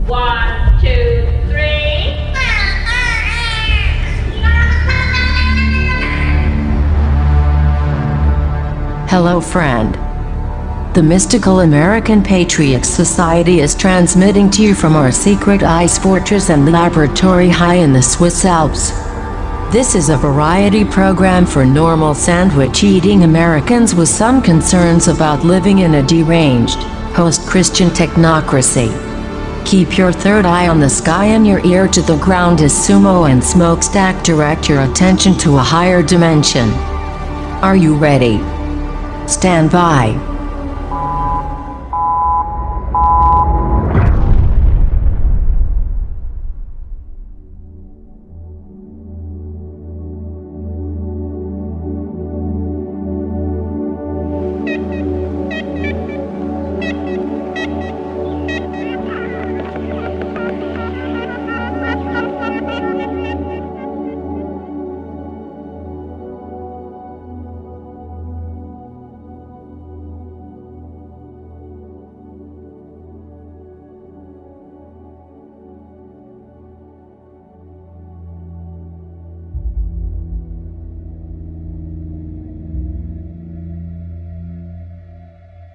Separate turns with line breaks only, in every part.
One, two, three.
Hello, friend. The Mystical American Patriots Society is transmitting to you from our secret ice fortress and laboratory high in the Swiss Alps. This is a variety program for normal sandwich-eating Americans with some concerns about living in a deranged, post-Christian technocracy. Keep your third eye on the sky and your ear to the ground as Sumo and Smokestack direct your attention to a higher dimension. Are you ready? Stand by.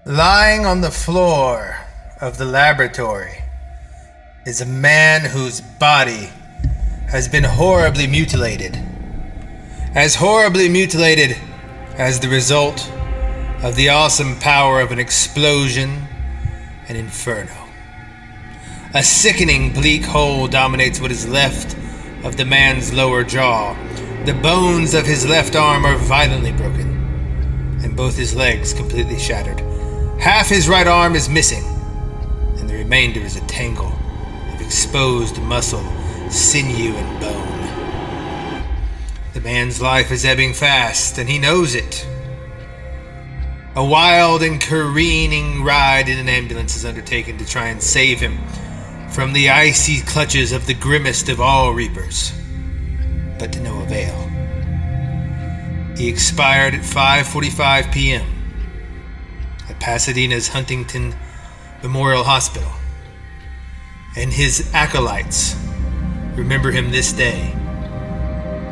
Lying on the floor of the laboratory is a man whose body has been horribly mutilated. As horribly mutilated as the result of the awesome power of an explosion and inferno. A sickening bleak hole dominates what is left of the man's lower jaw. The bones of his left arm are violently broken, and both his legs completely shattered. Half his right arm is missing, and the remainder is a tangle of exposed muscle, sinew, and bone. The man's life is ebbing fast, and he knows it. A wild and careening ride in an ambulance is undertaken to try and save him from the icy clutches of the grimmest of all reapers, but to no avail. He expired at 5:45 p.m. at Pasadena's Huntington Memorial Hospital, and his acolytes remember him this day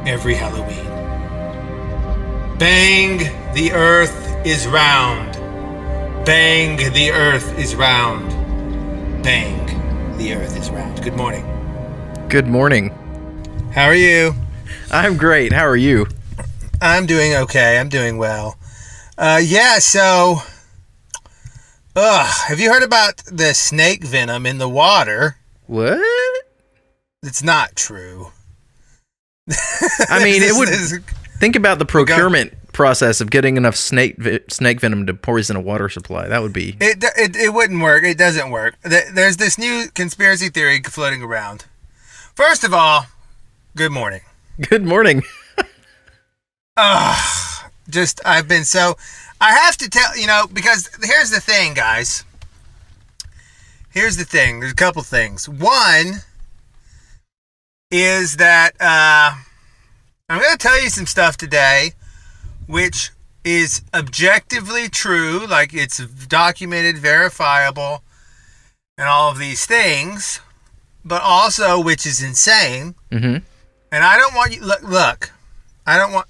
every Halloween. Bang, the earth is round. Bang, the earth is round. Bang, the earth is round. Good morning.
Good morning.
How are you?
I'm great. How are you?
I'm doing okay. I'm doing well. Have you heard about the snake venom in the water?
What?
It's not true.
I mean, think about the procurement process of getting enough snake venom to poison a water supply. That would be...
It wouldn't work. It doesn't work. There's this new conspiracy theory floating around. First of all, good morning.
Good morning.
I have to tell, because here's the thing, guys. Here's the thing. There's a couple things. One is that I'm going to tell you some stuff today which is objectively true, like it's documented, verifiable, and all of these things, but also which is insane.
Mm-hmm.
And I don't want you... Look, I don't want...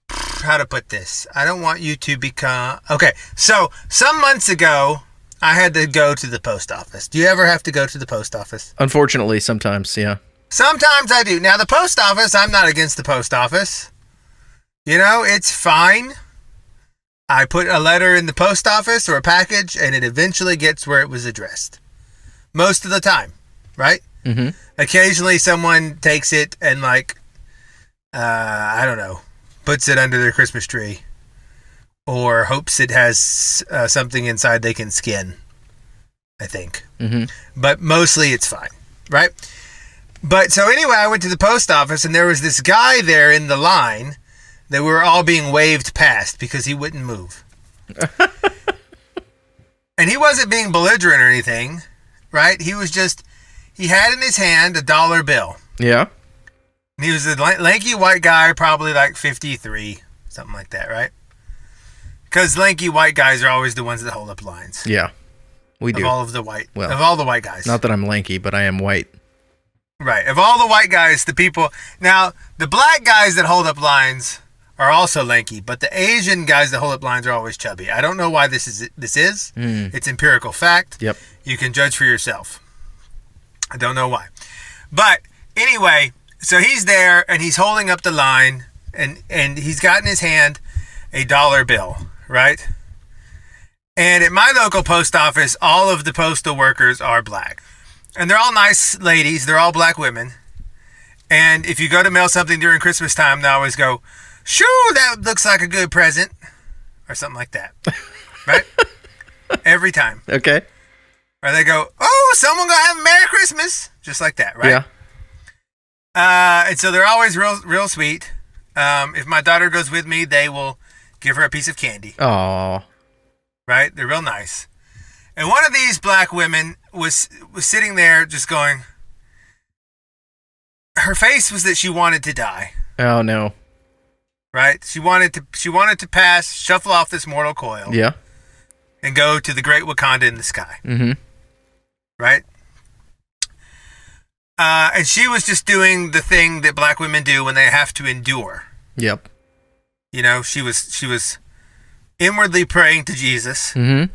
How to put this? I don't want you to become... Okay, so some months ago, I had to go to the post office. Do you ever have to go to the post office?
Unfortunately, sometimes, yeah.
Sometimes I do. Now, the post office, I'm not against the post office. It's fine. I put a letter in the post office or a package, and it eventually gets where it was addressed. Most of the time, right?
Mm-hmm.
Occasionally, someone takes it and, I don't know, puts it under their Christmas tree, or hopes it has something inside they can skin, I think.
Mm-hmm.
But mostly it's fine, right? But so anyway, I went to the post office, and there was this guy there in the line that we were all being waved past because he wouldn't move. And he wasn't being belligerent or anything, right? He was just, he had in his hand a dollar bill.
Yeah.
He was a lanky white guy, probably like 53, something like that, right? Because lanky white guys are always the ones that hold up lines.
Yeah. We do.
Of all the white guys.
Not that I'm lanky, but I am white.
Right. Of all the white guys, the people... Now, the black guys that hold up lines are also lanky, but the Asian guys that hold up lines are always chubby. I don't know why this is. It's empirical fact.
Yep.
You can judge for yourself. I don't know why. But anyway, so he's there, and he's holding up the line, and he's got in his hand a dollar bill, right? And at my local post office, all of the postal workers are black. And they're all nice ladies. They're all black women. And if you go to mail something during Christmas time, they always go, "Shoo, that looks like a good present." Or something like that. Right? Every time.
Okay.
Or they go, "Oh, someone gonna have a Merry Christmas." Just like that, right?
Yeah.
And so they're always real sweet. If my daughter goes with me, they will give her a piece of candy.
Aww.
Right? They're real nice. And one of these black women was sitting there just going, her face was that she wanted to die.
Oh no.
Right? She wanted to pass, shuffle off this mortal coil.
Yeah.
And go to the great Wakanda in the sky.
Mm-hmm.
Right? And she was just doing the thing that black women do when they have to endure.
Yep.
You know, she was inwardly praying to Jesus.
Mm-hmm.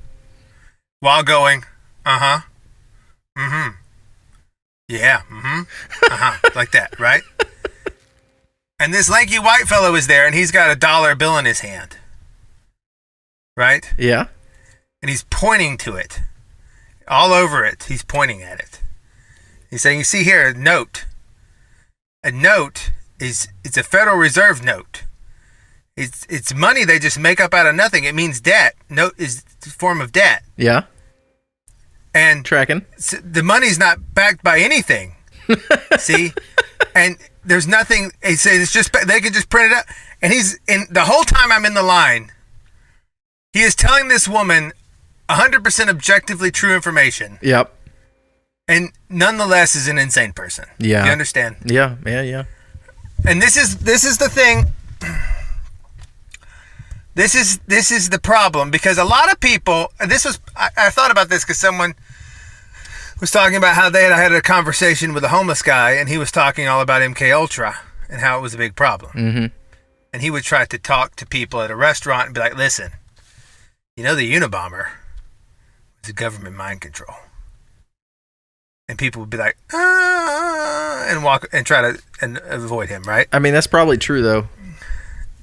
While going, uh-huh, mm-hmm, yeah, mm-hmm, uh-huh, like that, right? And this lanky white fellow is there, and he's got a dollar bill in his hand, right?
Yeah.
And he's pointing to it. All over it, he's pointing at it. He's saying, "You see here, a note. A note it's a Federal Reserve note. It's money they just make up out of nothing. It means debt. Note is a form of debt."
Yeah.
And
tracking.
The money's not backed by anything. See? And there's nothing. It's just, they can just print it out. And the whole time I'm in the line, he is telling this woman 100% objectively true information.
Yep.
And nonetheless is an insane person.
Yeah.
You understand?
Yeah.
And this is the thing. This is the problem, because a lot of people, I thought about this because someone was talking about how they had a conversation with a homeless guy, and he was talking all about MK Ultra and how it was a big problem.
Mm-hmm.
And he would try to talk to people at a restaurant and be like, "Listen, you know the Unabomber was a government mind control." And people would be like, and walk and try to avoid him, right?
I mean, that's probably true, though.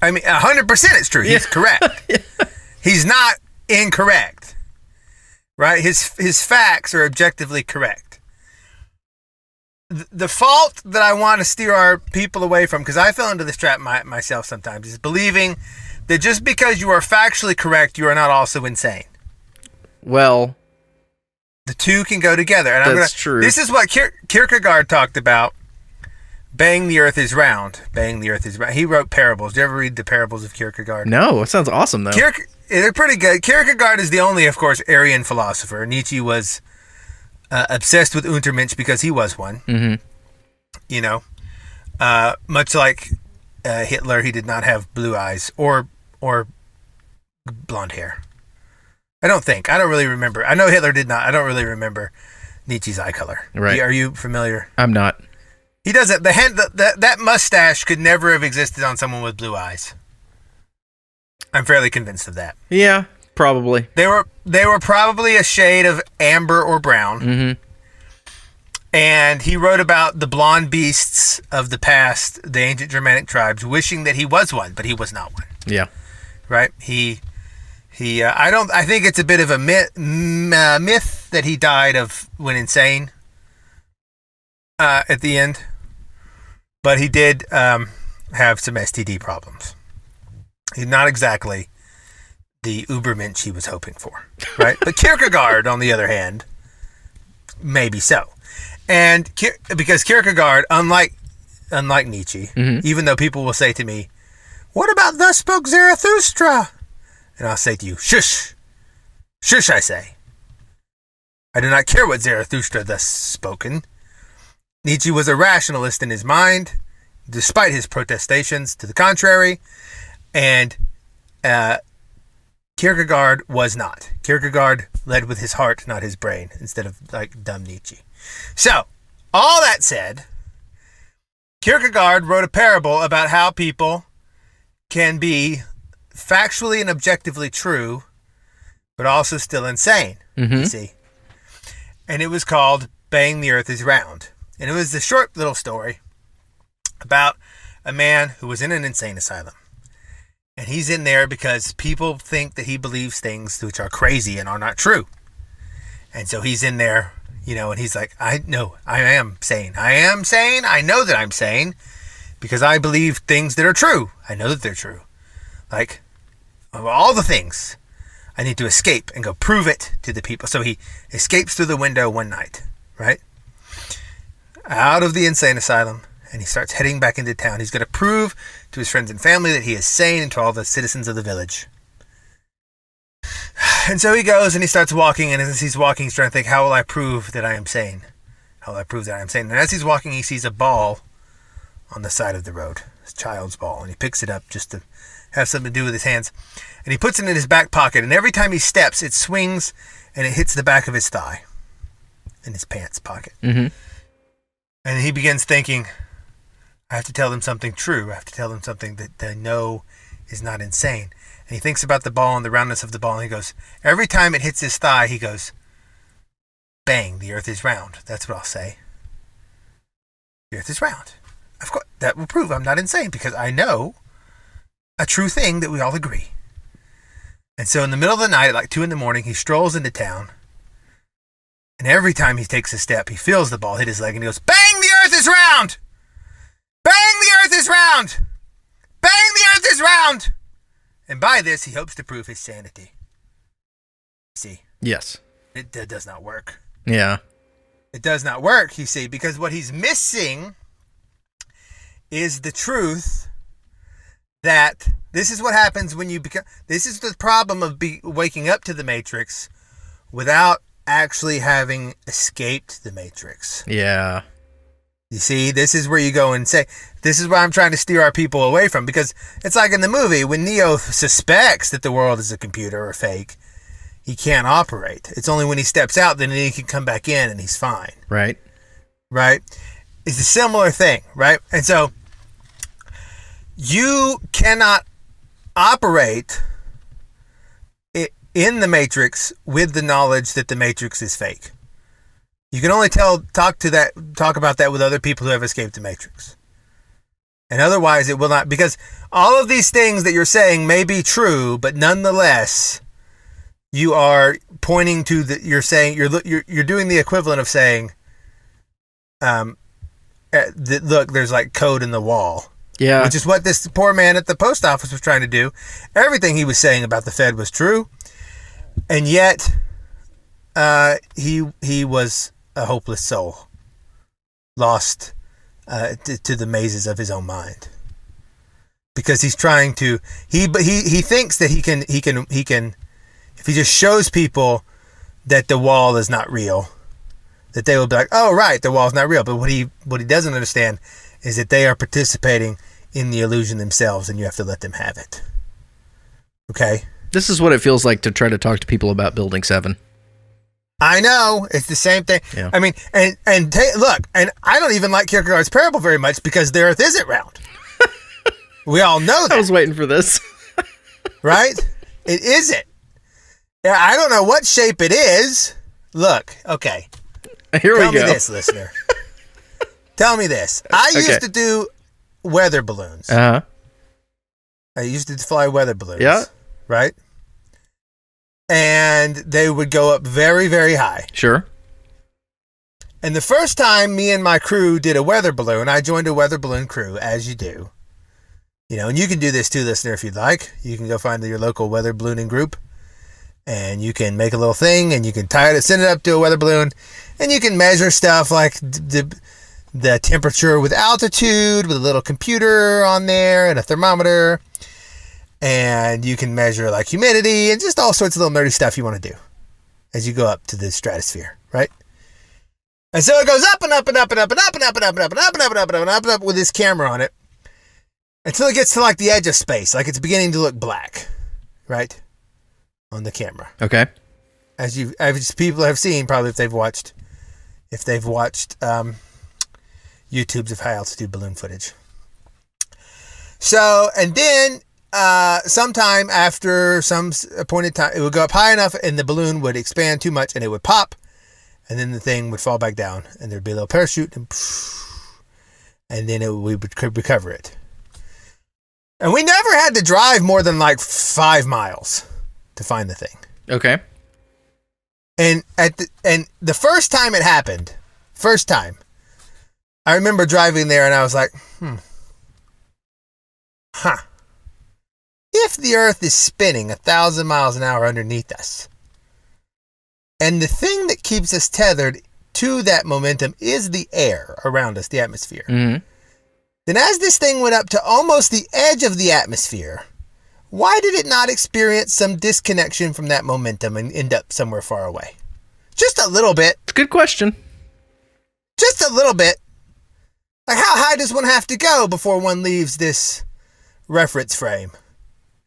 I mean, 100% it's true. He's correct.
Yeah.
He's not incorrect, right? His facts are objectively correct. The fault that I want to steer our people away from, because I fell into this trap myself sometimes, is believing that just because you are factually correct, you are not also insane.
Well,
the two can go together. And
that's true.
This is what Kierkegaard talked about. Bang the earth is round. Bang the earth is round. He wrote parables. Did you ever read the parables of Kierkegaard?
No, it sounds awesome, though.
They're pretty good. Kierkegaard is the only, of course, Aryan philosopher. Nietzsche was obsessed with Untermensch because he was one.
Mm-hmm.
You know, much like Hitler, he did not have blue eyes or blonde hair. I don't really remember. I know Hitler did not. I don't really remember Nietzsche's eye color.
Right.
Are you familiar?
I'm not.
He doesn't. That mustache could never have existed on someone with blue eyes. I'm fairly convinced of that.
Yeah, probably.
They were probably a shade of amber or brown.
Mm-hmm.
And he wrote about the blonde beasts of the past, the ancient Germanic tribes, wishing that he was one, but he was not one.
Yeah.
Right? I think it's a bit of a myth that he died when insane at the end. But he did have some STD problems. He's not exactly the Ubermensch he was hoping for, right? But Kierkegaard, on the other hand, maybe so. And because Kierkegaard, unlike Nietzsche,
mm-hmm.
even though people will say to me, "What about thus spoke Zarathustra?" And I'll say to you, "Shush. Shush, I say. I do not care what Zarathustra thus spoken. Nietzsche was a rationalist in his mind, despite his protestations to the contrary, and Kierkegaard was not. Kierkegaard led with his heart, not his brain, instead of like dumb Nietzsche. So, all that said, Kierkegaard wrote a parable about how people can be factually and objectively true, but also still insane, you see. And it was called Bang the Earth is Round. And it was a short little story about a man who was in an insane asylum. And he's in there because people think that he believes things which are crazy and are not true. And so he's in there, you know, and he's like, I know I am sane. I am sane. I know that I'm sane because I believe things that are true. I know that they're true. Like, of all the things, I need to escape and go prove it to the people. So he escapes through the window one night, right? Out of the insane asylum. And he starts heading back into town. He's going to prove to his friends and family that he is sane and to all the citizens of the village. And so he goes and he starts walking. And as he's walking, he's trying to think, how will I prove that I am sane? How will I prove that I am sane? And as he's walking, he sees a ball on the side of the road. It's a child's ball. And he picks it up just to have something to do with his hands. And he puts it in his back pocket. And every time he steps, it swings and it hits the back of his thigh in his pants pocket. And he begins thinking, I have to tell them something true. I have to tell them something that they know is not insane. And he thinks about the ball and the roundness of the ball. And he goes, every time it hits his thigh, he goes, bang, the earth is round. That's what I'll say. The earth is round. Of course, that will prove I'm not insane because I know a true thing that we all agree. And so in the middle of the night at like 2 a.m, he strolls into town. And every time he takes a step, he feels the ball hit his leg and he goes, bang, the earth is round! Bang, the earth is round! Bang, the earth is round! And by this, he hopes to prove his sanity. See?
Yes.
It does not work.
Yeah.
It does not work, you see, because what he's missing is the truth that this is what happens when you become... This is the problem of waking up to the Matrix without actually having escaped the Matrix.
Yeah.
You see, this is where you go and say, this is what I'm trying to steer our people away from, because it's like in the movie, when Neo suspects that the world is a computer or fake, he can't operate. It's only when he steps out that he can come back in and he's fine. Right? It's a similar thing, right? And so, you cannot operate in the Matrix with the knowledge that the Matrix is fake. You can only talk about that with other people who have escaped the Matrix. And otherwise it will not, because all of these things that you're saying may be true, but nonetheless, you are pointing to you're saying, you're doing the equivalent of saying, look, there's like code in the wall. Yeah. Which is what this poor man at the post office was trying to do. Everything he was saying about the Fed was true. And yet, he was a hopeless soul, lost to the mazes of his own mind, because he's trying to. He thinks that he can. If he just shows people that the wall is not real, that they will be like, "Oh, right, the wall's not real." But what he doesn't understand is that they are participating in the illusion themselves, and you have to let them have it. Okay.
This is what it feels like to try to talk to people about Building 7.
I know, it's the same thing. Yeah. I mean, look, and I don't even like Kierkegaard's parable very much because the earth isn't round. We all know that.
I was waiting for this.
Right? It isn't. I don't know what shape it is. Look, okay.
Here we go.
Tell me this, listener. Tell me this. I used to do weather balloons.
Uh-huh.
I used to fly weather balloons.
Yeah.
Right? And they would go up very, very high.
Sure.
And the first time me and my crew did a weather balloon, I joined a weather balloon crew, as you do. You know, and you can do this too, listener, if you'd like. You can go find your local weather ballooning group, and you can make a little thing, and you can tie it, send it up to a weather balloon, and you can measure stuff like the temperature with altitude, with a little computer on there and a thermometer. And you can measure like humidity and just all sorts of little nerdy stuff you want to do as you go up to the stratosphere, right? And so it goes up and up and up and up and up and up and up and up and up and up and up and up and up and up with this camera on it until it gets to like the edge of space, like it's beginning to look black, right? on the camera.
Okay.
As people have seen, probably if they've watched YouTubes of high altitude balloon footage. So, and then sometime after some appointed time, it would go up high enough and the balloon would expand too much and it would pop, and then the thing would fall back down and there'd be a little parachute and then we could recover it. And we never had to drive more than like 5 miles to find the thing.
Okay.
And the first time it happened, I remember driving there and I was like, if the Earth is spinning 1,000 miles an hour underneath us, and the thing that keeps us tethered to that momentum is the air around us, the atmosphere, then as this thing went up to almost the edge of the atmosphere, why did it not experience some disconnection from that momentum and end up somewhere far away? Just a little bit.
Good question.
Just a little bit. Like, how high does one have to go before one leaves this reference frame?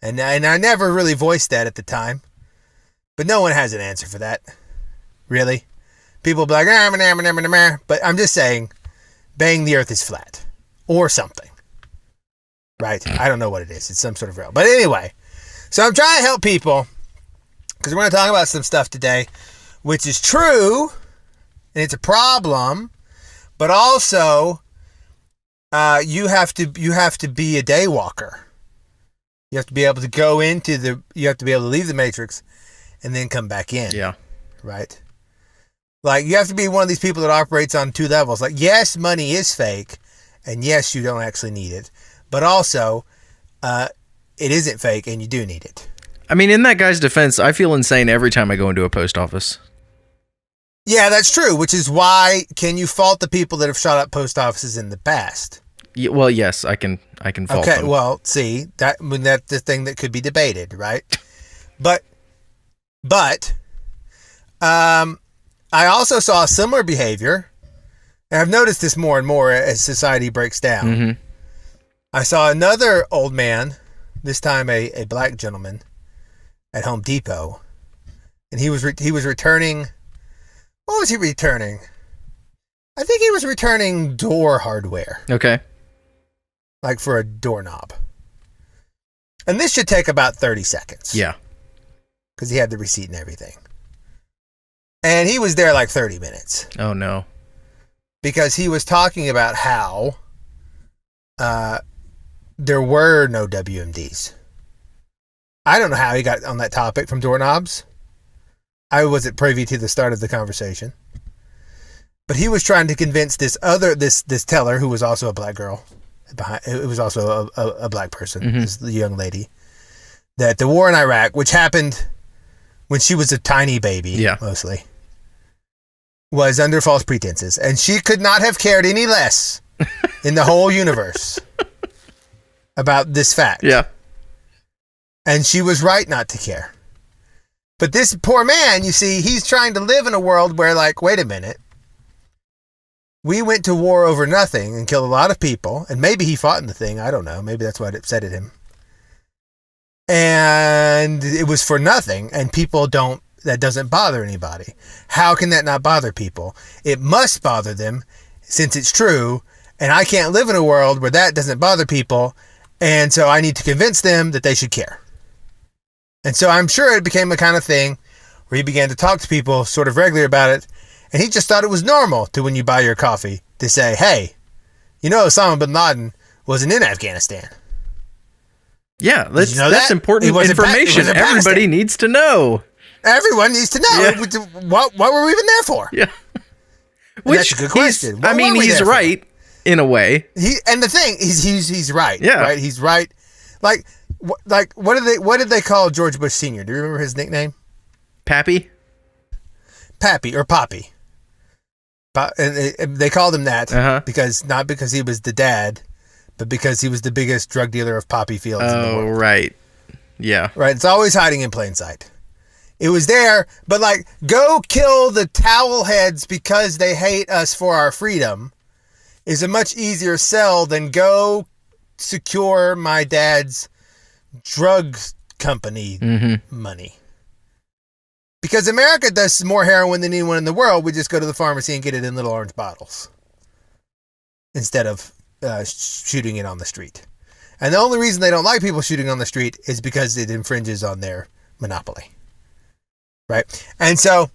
And I never really voiced that at the time. But no one has an answer for that. Really. People be like, but I'm just saying, bang, the Earth is flat. Or something. Right? I don't know what it is. It's some sort of rail. But anyway, so I'm trying to help people, because we're going to talk about some stuff today, which is true, and it's a problem, but also you have to be a day walker. You have to be able to you have to be able to leave the matrix and then come back in.
Yeah.
Right? Like, you have to be one of these people that operates on 2 levels. Like, yes, money is fake, and yes, you don't actually need it, but also it isn't fake and you do need it.
I mean, in that guy's defense, I feel insane every time I go into a post office.
Yeah, that's true, which is why, can you fault the people that have shot up post offices in the past?
Yeah, well, yes, I can fault them.
Okay, well, see, that's the thing that could be debated, right? But I also saw similar behavior, and I've noticed this more and more as society breaks down.
Mm-hmm.
I saw another old man, this time a black gentleman, at Home Depot, and he was returning. What was he returning? I think he was returning door hardware.
Okay.
Like for a doorknob. And this should take about 30 seconds.
Yeah.
Because he had the receipt and everything. And he was there like 30 minutes.
Oh, no.
Because he was talking about how there were no WMDs. I don't know how he got on that topic from doorknobs. I wasn't privy to the start of the conversation. But he was trying to convince this teller, who was also a black girl, it was also a black person, this young lady, that the war in Iraq, which happened when she was a tiny baby, mostly, was under false pretenses. And she could not have cared any less in the whole universe about this fact.
Yeah.
And she was right not to care. But this poor man, you see, he's trying to live in a world where, like, wait a minute. We went to war over nothing and killed a lot of people. And maybe he fought in the thing. I don't know. Maybe that's what upset him. And it was for nothing. And that doesn't bother anybody. How can that not bother people? It must bother them since it's true. And I can't live in a world where that doesn't bother people. And so I need to convince them that they should care. And so I'm sure it became a kind of thing where he began to talk to people sort of regularly about it. And he just thought it was normal to, when you buy your coffee, to say, hey, you know, Osama bin Laden wasn't in Afghanistan.
Yeah, that's important information. Everybody needs to know.
Everyone needs to know. Yeah. What were we even there for?
Yeah.
That's a good question.
He's right in a way.
And the thing is, he's right.
Yeah.
Right? He's right. Like what did they call George Bush Sr.? Do you remember his nickname?
Pappy
or Poppy. And they called him that because not because he was the dad, but because he was the biggest drug dealer of poppy fields in the world.
Right. Yeah.
Right. It's always hiding in plain sight. It was there, but like, go kill the towel heads because they hate us for our freedom is a much easier sell than go secure my dad's drug company money. Because America does more heroin than anyone in the world. We just go to the pharmacy and get it in little orange bottles instead of shooting it on the street. And the only reason they don't like people shooting on the street is because it infringes on their monopoly. Right? And so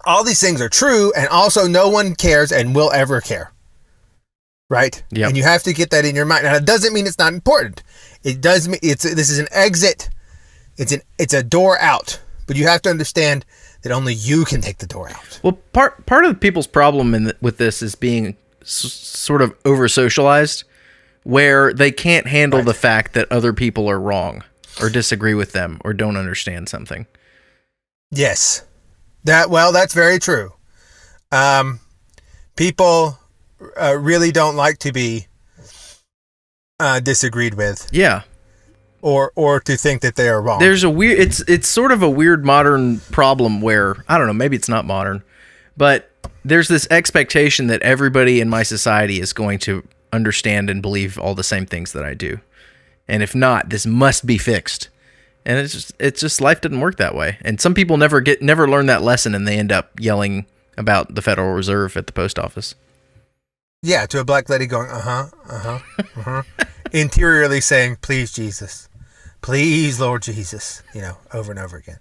all these things are true, and also no one cares and will ever care. Right?
Yep.
And you have to get that in your mind. Now, it doesn't mean it's not important. It does mean this is an exit. It's a door out. But you have to understand that only you can take the door out.
Well, part of people's problem with this is being sort of over-socialized, where they can't handle the fact that other people are wrong or disagree with them or don't understand something.
Yes. That's very true. People really don't like to be disagreed with.
Yeah.
Or to think that they are wrong.
There's a weird, it's sort of a weird modern problem where, I don't know, maybe it's not modern, but there's this expectation that everybody in my society is going to understand and believe all the same things that I do. And if not, this must be fixed. And it's just life didn't work that way. And some people never learn that lesson, and they end up yelling about the Federal Reserve at the post office.
Yeah, to a black lady going, interiorly saying, please, Jesus. Please, Lord Jesus, over and over again.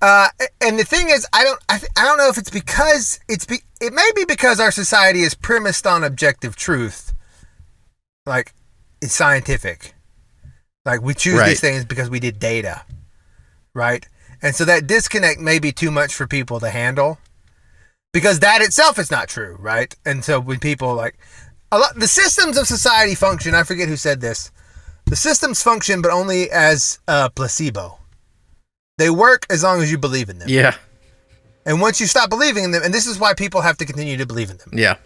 And the thing is, I don't know if it's because it may be because our society is premised on objective truth, like it's scientific, like we choose these things because we did data, right? And so that disconnect may be too much for people to handle, because that itself is not true, right? And so when people the systems of society function, I forget who said this. The systems function, but only as a placebo. They work as long as you believe in them.
Yeah.
And once you stop believing in them, and this is why people have to continue to believe in them.
Yeah.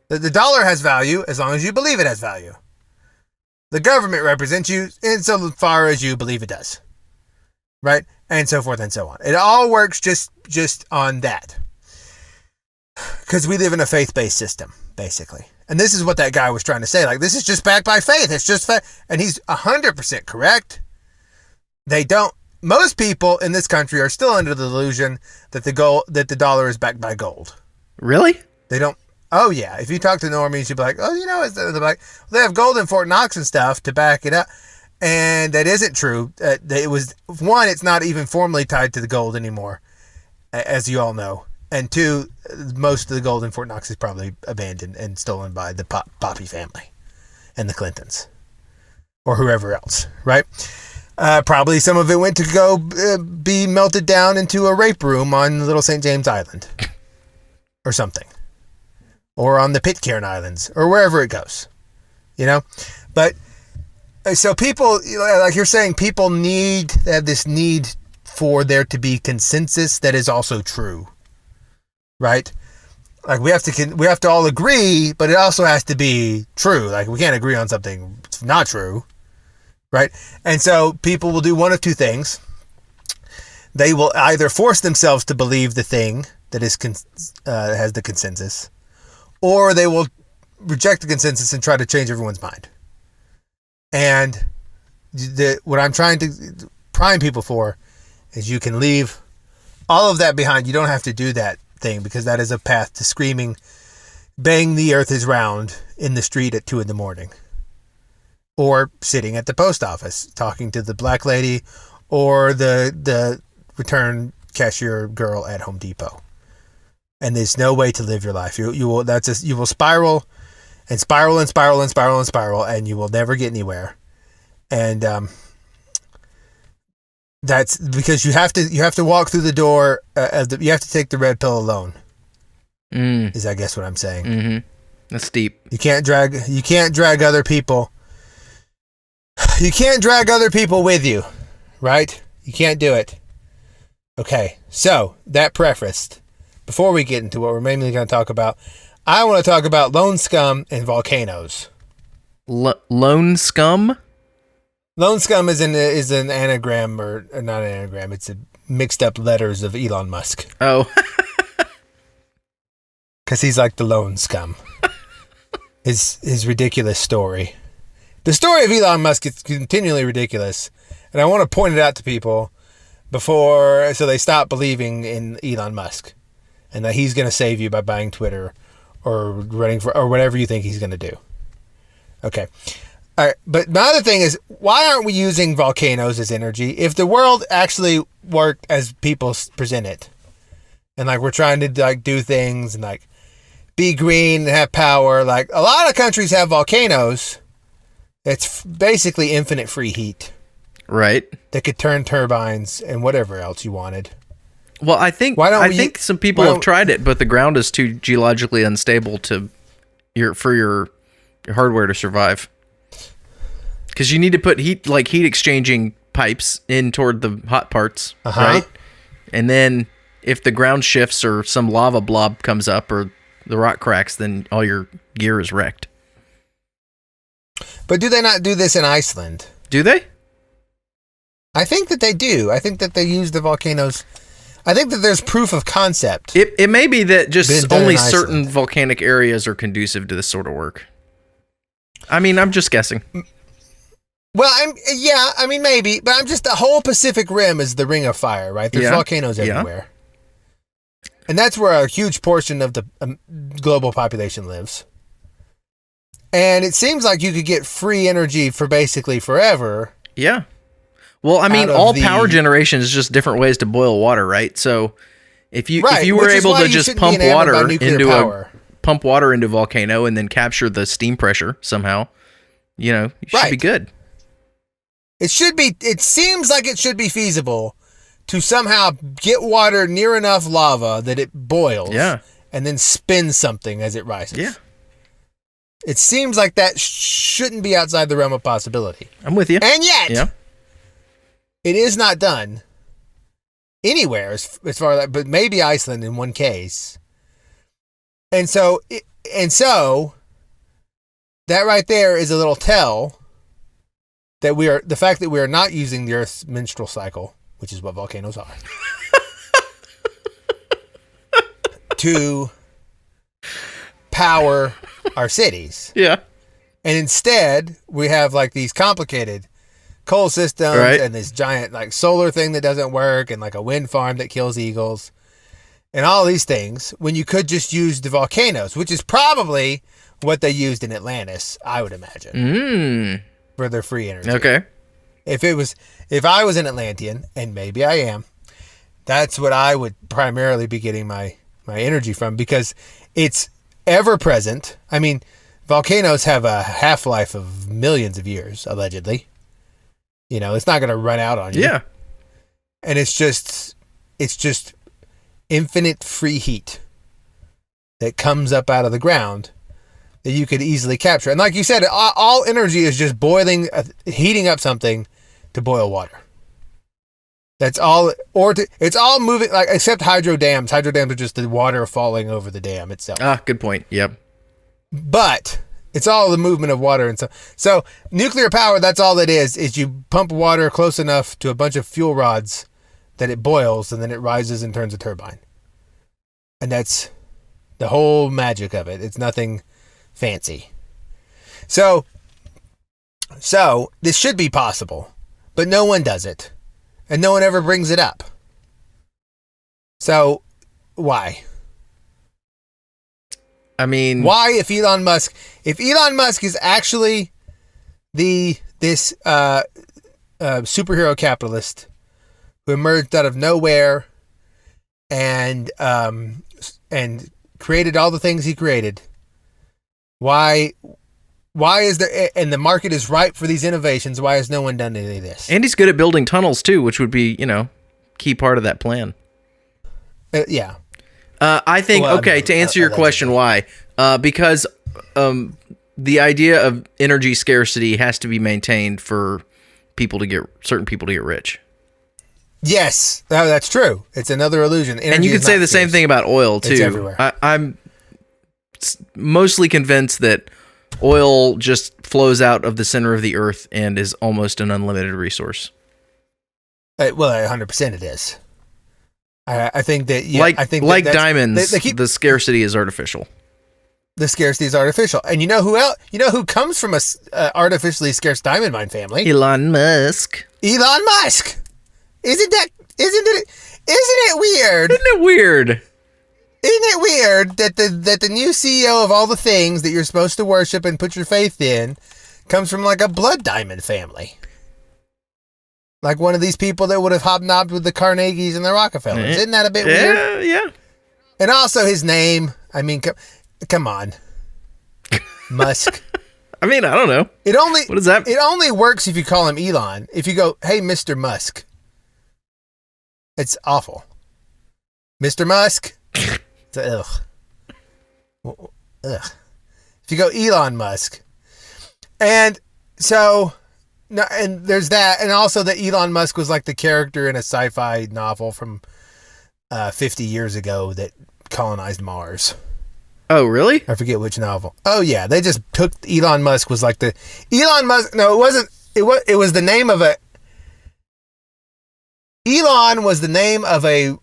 The dollar has value as long as you believe it has value. The government represents you insofar as you believe it does. Right? And so forth and so on. It all works just on that. Because we live in a faith-based system, basically. And this is what that guy was trying to say. Like, this is just backed by faith. It's just faith. And he's 100% correct. Most people in this country are still under the delusion that the dollar is backed by gold.
Really?
They don't. Oh, yeah. If you talk to normies, you'd be like, they're like, they have gold in Fort Knox and stuff to back it up. And that isn't true. It's not even formally tied to the gold anymore, as you all know. And two, most of the gold in Fort Knox is probably abandoned and stolen by the Poppy family and the Clintons or whoever else, right? Probably some of it went to go be melted down into a rape room on Little St. James Island or something, or on the Pitcairn Islands or wherever it goes, But so people, like you're saying, people have this need for there to be consensus that is also true. Right? Like we have to all agree, but it also has to be true. Like we can't agree on something that's not true. Right? And so people will do one of two things. They will either force themselves to believe the thing that is has the consensus, or they will reject the consensus and try to change everyone's mind. And what I'm trying to prime people for is you can leave all of that behind. You don't have to do that thing, because that is a path to screaming, bang the earth is round in the street at 2 a.m, or sitting at the post office talking to the black lady or the return cashier girl at Home Depot. And there's no way to live your life. You will spiral and spiral and spiral and spiral and spiral, and you will never get anywhere. And that's because you have to walk through the door. You have to take the red pill alone. Is I guess what I'm saying.
Mm-hmm. That's deep.
You can't drag other people. You can't drag other people with you, right? You can't do it. Okay, so that prefaced. Before we get into what we're mainly going to talk about, I want to talk about lone scum and volcanoes.
Lone scum?
Lone scum is an anagram, or not an anagram. It's a mixed up letters of Elon Musk.
Oh.
Because he's like the lone scum. His ridiculous story. The story of Elon Musk is continually ridiculous. And I want to point it out to people so they stopped believing in Elon Musk and that he's going to save you by buying Twitter or running for, or whatever you think he's going to do. Okay. All right. But my other thing is, why aren't we using volcanoes as energy? If the world actually worked as people present it, and like we're trying to like do things and like be green and have power, like a lot of countries have volcanoes. It's basically infinite free heat.
Right.
That could turn turbines and whatever else you wanted.
Well, I think some people have tried it, but the ground is too geologically unstable for your hardware to survive. Because you need to put heat exchanging pipes in toward the hot parts, right? And then if the ground shifts or some lava blob comes up or the rock cracks, then all your gear is wrecked.
But do they not do this in Iceland?
Do they?
I think that they do. I think that they use the volcanoes. I think that there's proof of concept.
It may be that just only certain volcanic areas are conducive to this sort of work. I mean, I'm just guessing.
Well, maybe, but I'm just, the whole Pacific Rim is the Ring of Fire, right? There's volcanoes everywhere. And that's where a huge portion of the global population lives. And it seems like you could get free energy for basically forever.
Yeah. Well, I mean, all power generation is just different ways to boil water, right? So if you were able to just pump water into a volcano and then capture the steam pressure somehow, you should be good.
It seems like it should be feasible to somehow get water near enough lava that it boils and then spin something as it rises.
Yeah.
It seems like that shouldn't be outside the realm of possibility.
I'm with you.
And yet, it is not done anywhere as far as that, but maybe Iceland in one case. And so that right there is a little tell that the fact that we are not using the Earth's menstrual cycle, which is what volcanoes are, to power our cities.
Yeah.
And instead, we have like these complicated coal systems and this giant like solar thing that doesn't work and like a wind farm that kills eagles and all these things when you could just use the volcanoes, which is probably what they used in Atlantis, I would imagine. For their free energy.
Okay.
If I was an Atlantean, and maybe I am, that's what I would primarily be getting my energy from, because it's ever present. I mean, volcanoes have a half-life of millions of years, allegedly. It's not going to run out on you.
Yeah.
And it's just infinite free heat that comes up out of the ground that you could easily capture. And like you said, all energy is just heating up something to boil water. That's all, it's all moving, like, except hydro dams. Hydro dams are just the water falling over the dam itself.
Good point. Yep.
But it's all the movement of water. And so nuclear power, that's all it is you pump water close enough to a bunch of fuel rods that it boils, and then it rises and turns a turbine. And that's the whole magic of it. It's nothing fancy. So this should be possible, but no one does it, and no one ever brings it up. So why? I mean, why, if Elon Musk is actually this superhero capitalist who emerged out of nowhere and created all the things he created, why is there, and the market is ripe for these innovations, why has no one done any of this?
And he's good at building tunnels too, which would be, key part of that plan.
Yeah.
I think, to answer your question, why? Because the idea of energy scarcity has to be maintained for certain people to get rich.
Yes, that's true. It's another illusion. Energy,
and you could say the same thing about oil too.
It's everywhere.
I'm mostly convinced that oil just flows out of the center of the earth and is almost an unlimited resource.
Well, 100% it is. I think that,
like diamonds, the scarcity is artificial.
The scarcity is artificial. And you know who else? You know who comes from a artificially scarce diamond mine family?
Elon Musk.
Elon Musk. Isn't that Isn't it weird?
Isn't it weird?
Isn't it weird that the new CEO of all the things that you're supposed to worship and put your faith in comes from like a blood diamond family? Like one of these people that would have hobnobbed with the Carnegies and the Rockefellers. Isn't that a bit weird?
Yeah.
And also his name. I mean, come on. Musk.
I mean, I don't know. What is that?
It only works if you call him Elon. If you go, hey, Mr. Musk. It's awful. Mr. Musk. It's ugh. Ugh. If you go Elon Musk. And so, no, and there's that. And also that Elon Musk was like the character in a sci-fi novel from 50 years ago that colonized Mars.
Oh, really?
I forget which novel. Oh, yeah. They just took Elon Musk was like the Elon Musk. No, it wasn't. It was the name of a Elon was the name of a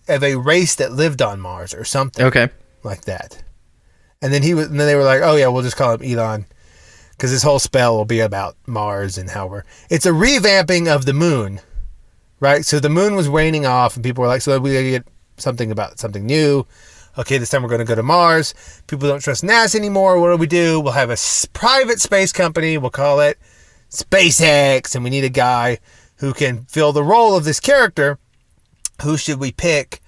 race that lived on Mars or something.
Okay.
Like that. And then then they were like, oh yeah, we'll just call him Elon because his whole spell will be about Mars and how it's a revamping of the moon, right? So the moon was waning off and people were like, so we gotta get something about something new. Okay, this time we're going to go to Mars. People don't trust NASA anymore. What do? We'll have a private space company. We'll call it SpaceX. And we need a guy who can fill the role of this character. Who should we pick?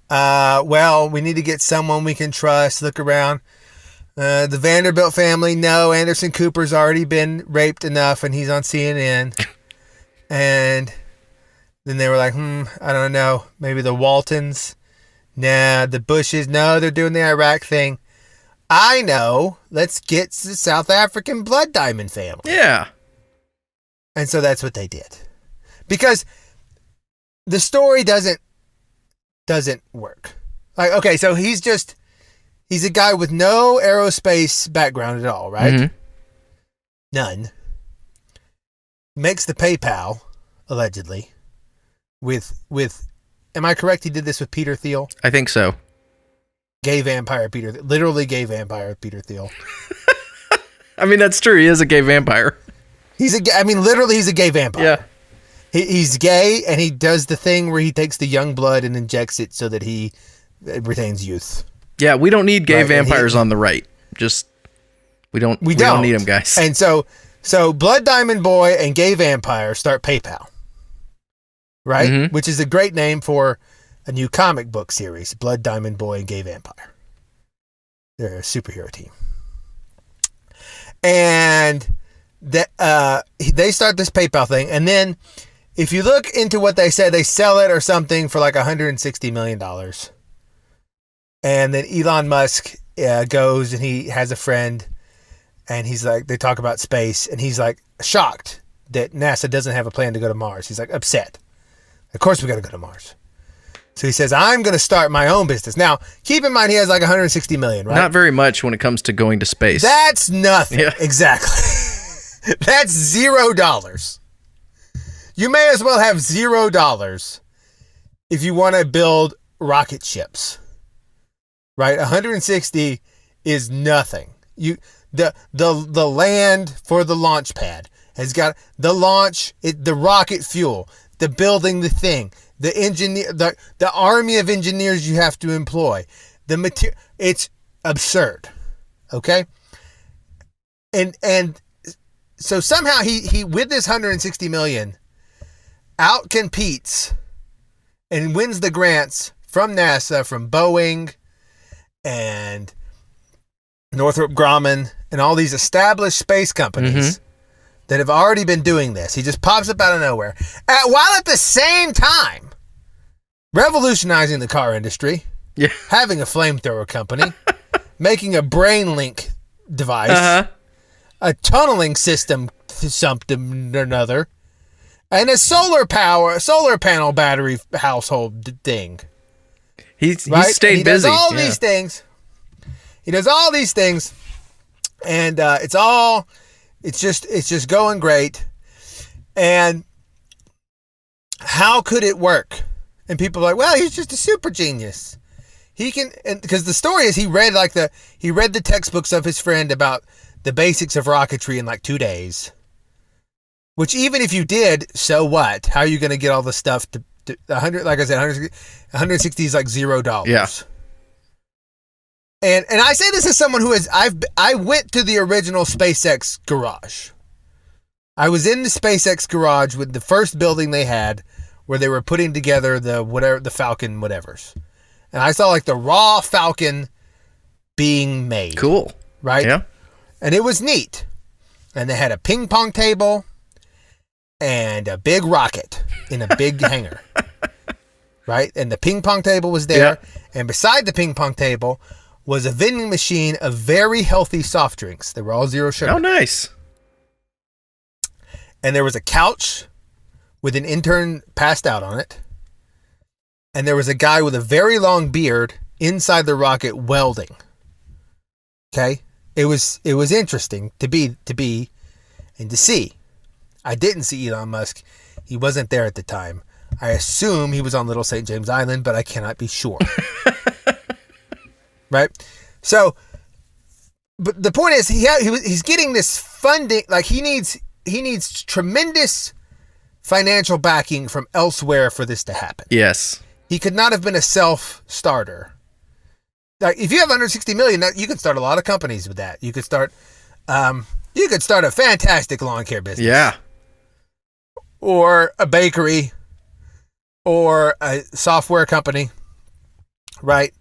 Well, we need to get someone we can trust. Look around. The Vanderbilt family. No, Anderson Cooper's already been raped enough and he's on CNN. And then they were like, I don't know. Maybe the Waltons. Nah, the Bushes. No, they're doing the Iraq thing. I know. Let's get the South African blood diamond family.
Yeah.
And so that's what they did. Because the story doesn't work. Like, okay, so he's a guy with no aerospace background at all, right?
Mm-hmm.
None. Makes the PayPal, allegedly, with am I correct? He did this with Peter Thiel?
I think so.
Gay vampire Peter, literally gay vampire Peter Thiel.
I mean, that's true. He is a gay vampire.
Literally he's a gay vampire.
Yeah.
He's gay and he does the thing where he takes the young blood and injects it so that he retains youth.
Yeah, we don't need gay vampires on the right. We don't need them, guys.
And so Blood Diamond Boy and Gay Vampire start PayPal. Right?
Mm-hmm.
Which is a great name for a new comic book series, Blood Diamond Boy and Gay Vampire. They're a superhero team. And they start this PayPal thing. And then if you look into what they said, they sell it or something for like $160 million. And then Elon Musk goes and he has a friend and he's like, they talk about space and he's like shocked that NASA doesn't have a plan to go to Mars. He's like upset. Of course we got to go to Mars. So he says, I'm going to start my own business. Now, keep in mind he has like 160 million, right?
Not very much when it comes to going to space.
That's nothing. Yeah. Exactly. That's $0. You may as well have $0 if you want to build rocket ships. Right? 160 is nothing. The land for the launch pad has got the launch, the rocket fuel, the building the thing, the engineer, the army of engineers you have to employ, the material. It's absurd. Okay? And so somehow he with this 160 million out competes and wins the grants from NASA, from Boeing and Northrop Grumman and all these established space companies that have already been doing this. He just pops up out of nowhere. While at the same time revolutionizing the car industry, having a flamethrower company, making a brain link device, a tunneling system to something or another, and a solar panel battery household thing.
He stayed busy.
He does all these things. He does all these things, and it's just going great. And how could it work? And people are like, well, he's just a super genius. He can, because the story is he read the textbooks of his friend about the basics of rocketry in like 2 days. Which even if you did, so what? How are you going to get all the stuff 100, like I said, 160 is like $0.
Yeah.
And I say this as someone who I went to the original SpaceX garage. I was in the SpaceX garage with the first building they had where they were putting together the Falcon whatevers. And I saw like the raw Falcon being made.
Cool.
Right?
Yeah.
And it was neat. And they had a ping pong table and a big rocket in a big hangar. Right? And the ping pong table was there. Yeah. And beside the ping pong table was a vending machine of very healthy soft drinks. They were all zero sugar.
Oh, nice.
And there was a couch with an intern passed out on it. And there was a guy with a very long beard inside the rocket welding. Okay? It was interesting to be and to see. I didn't see Elon Musk. He wasn't there at the time. I assume he was on Little St. James Island, but I cannot be sure. Right? So, but the point is, he's getting this funding. Like he needs tremendous financial backing from elsewhere for this to happen.
Yes.
He could not have been a self-starter. Like if you have 160 million, you could start a lot of companies with that. You could start a fantastic lawn care business.
Yeah.
Or a bakery or a software company. Right?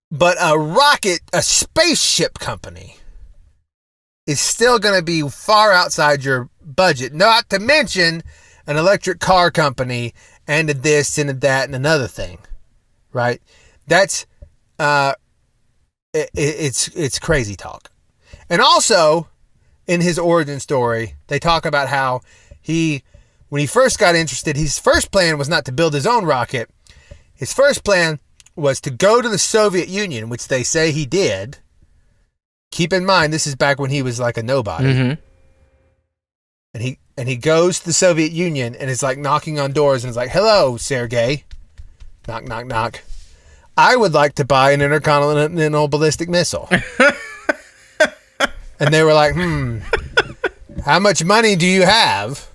But a spaceship company is still going to be far outside your budget. Not to mention an electric car company and a this and a that and another thing. Right? That's it's crazy talk. And also in his origin story, they talk about how when he first got interested, his first plan was not to build his own rocket. His first plan was to go to the Soviet Union, which they say he did. Keep in mind, this is back when he was like a nobody. Mm-hmm. And he goes to the Soviet Union and is like knocking on doors and is like, "Hello, Sergey." Knock, knock, knock. I would like to buy an intercontinental ballistic missile. And they were like, how much money do you have?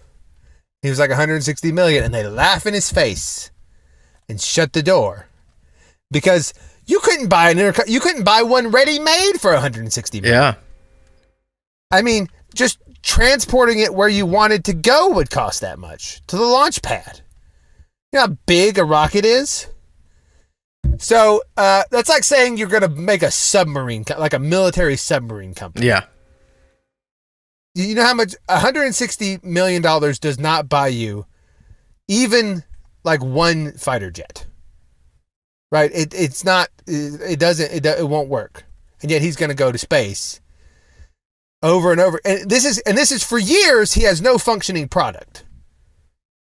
He was like 160 million. And they laugh in his face and shut the door. Because you couldn't buy one ready-made for 160 million.
Yeah.
I mean, just transporting it where you wanted to go would cost that much. To the launch pad. You know how big a rocket is? So, that's like saying you're going to make a submarine, like a military submarine company.
Yeah.
You know how much $160 million does not buy you even like one fighter jet. Right? It won't work. And yet he's going to go to space over and over. And this is for years, he has no functioning product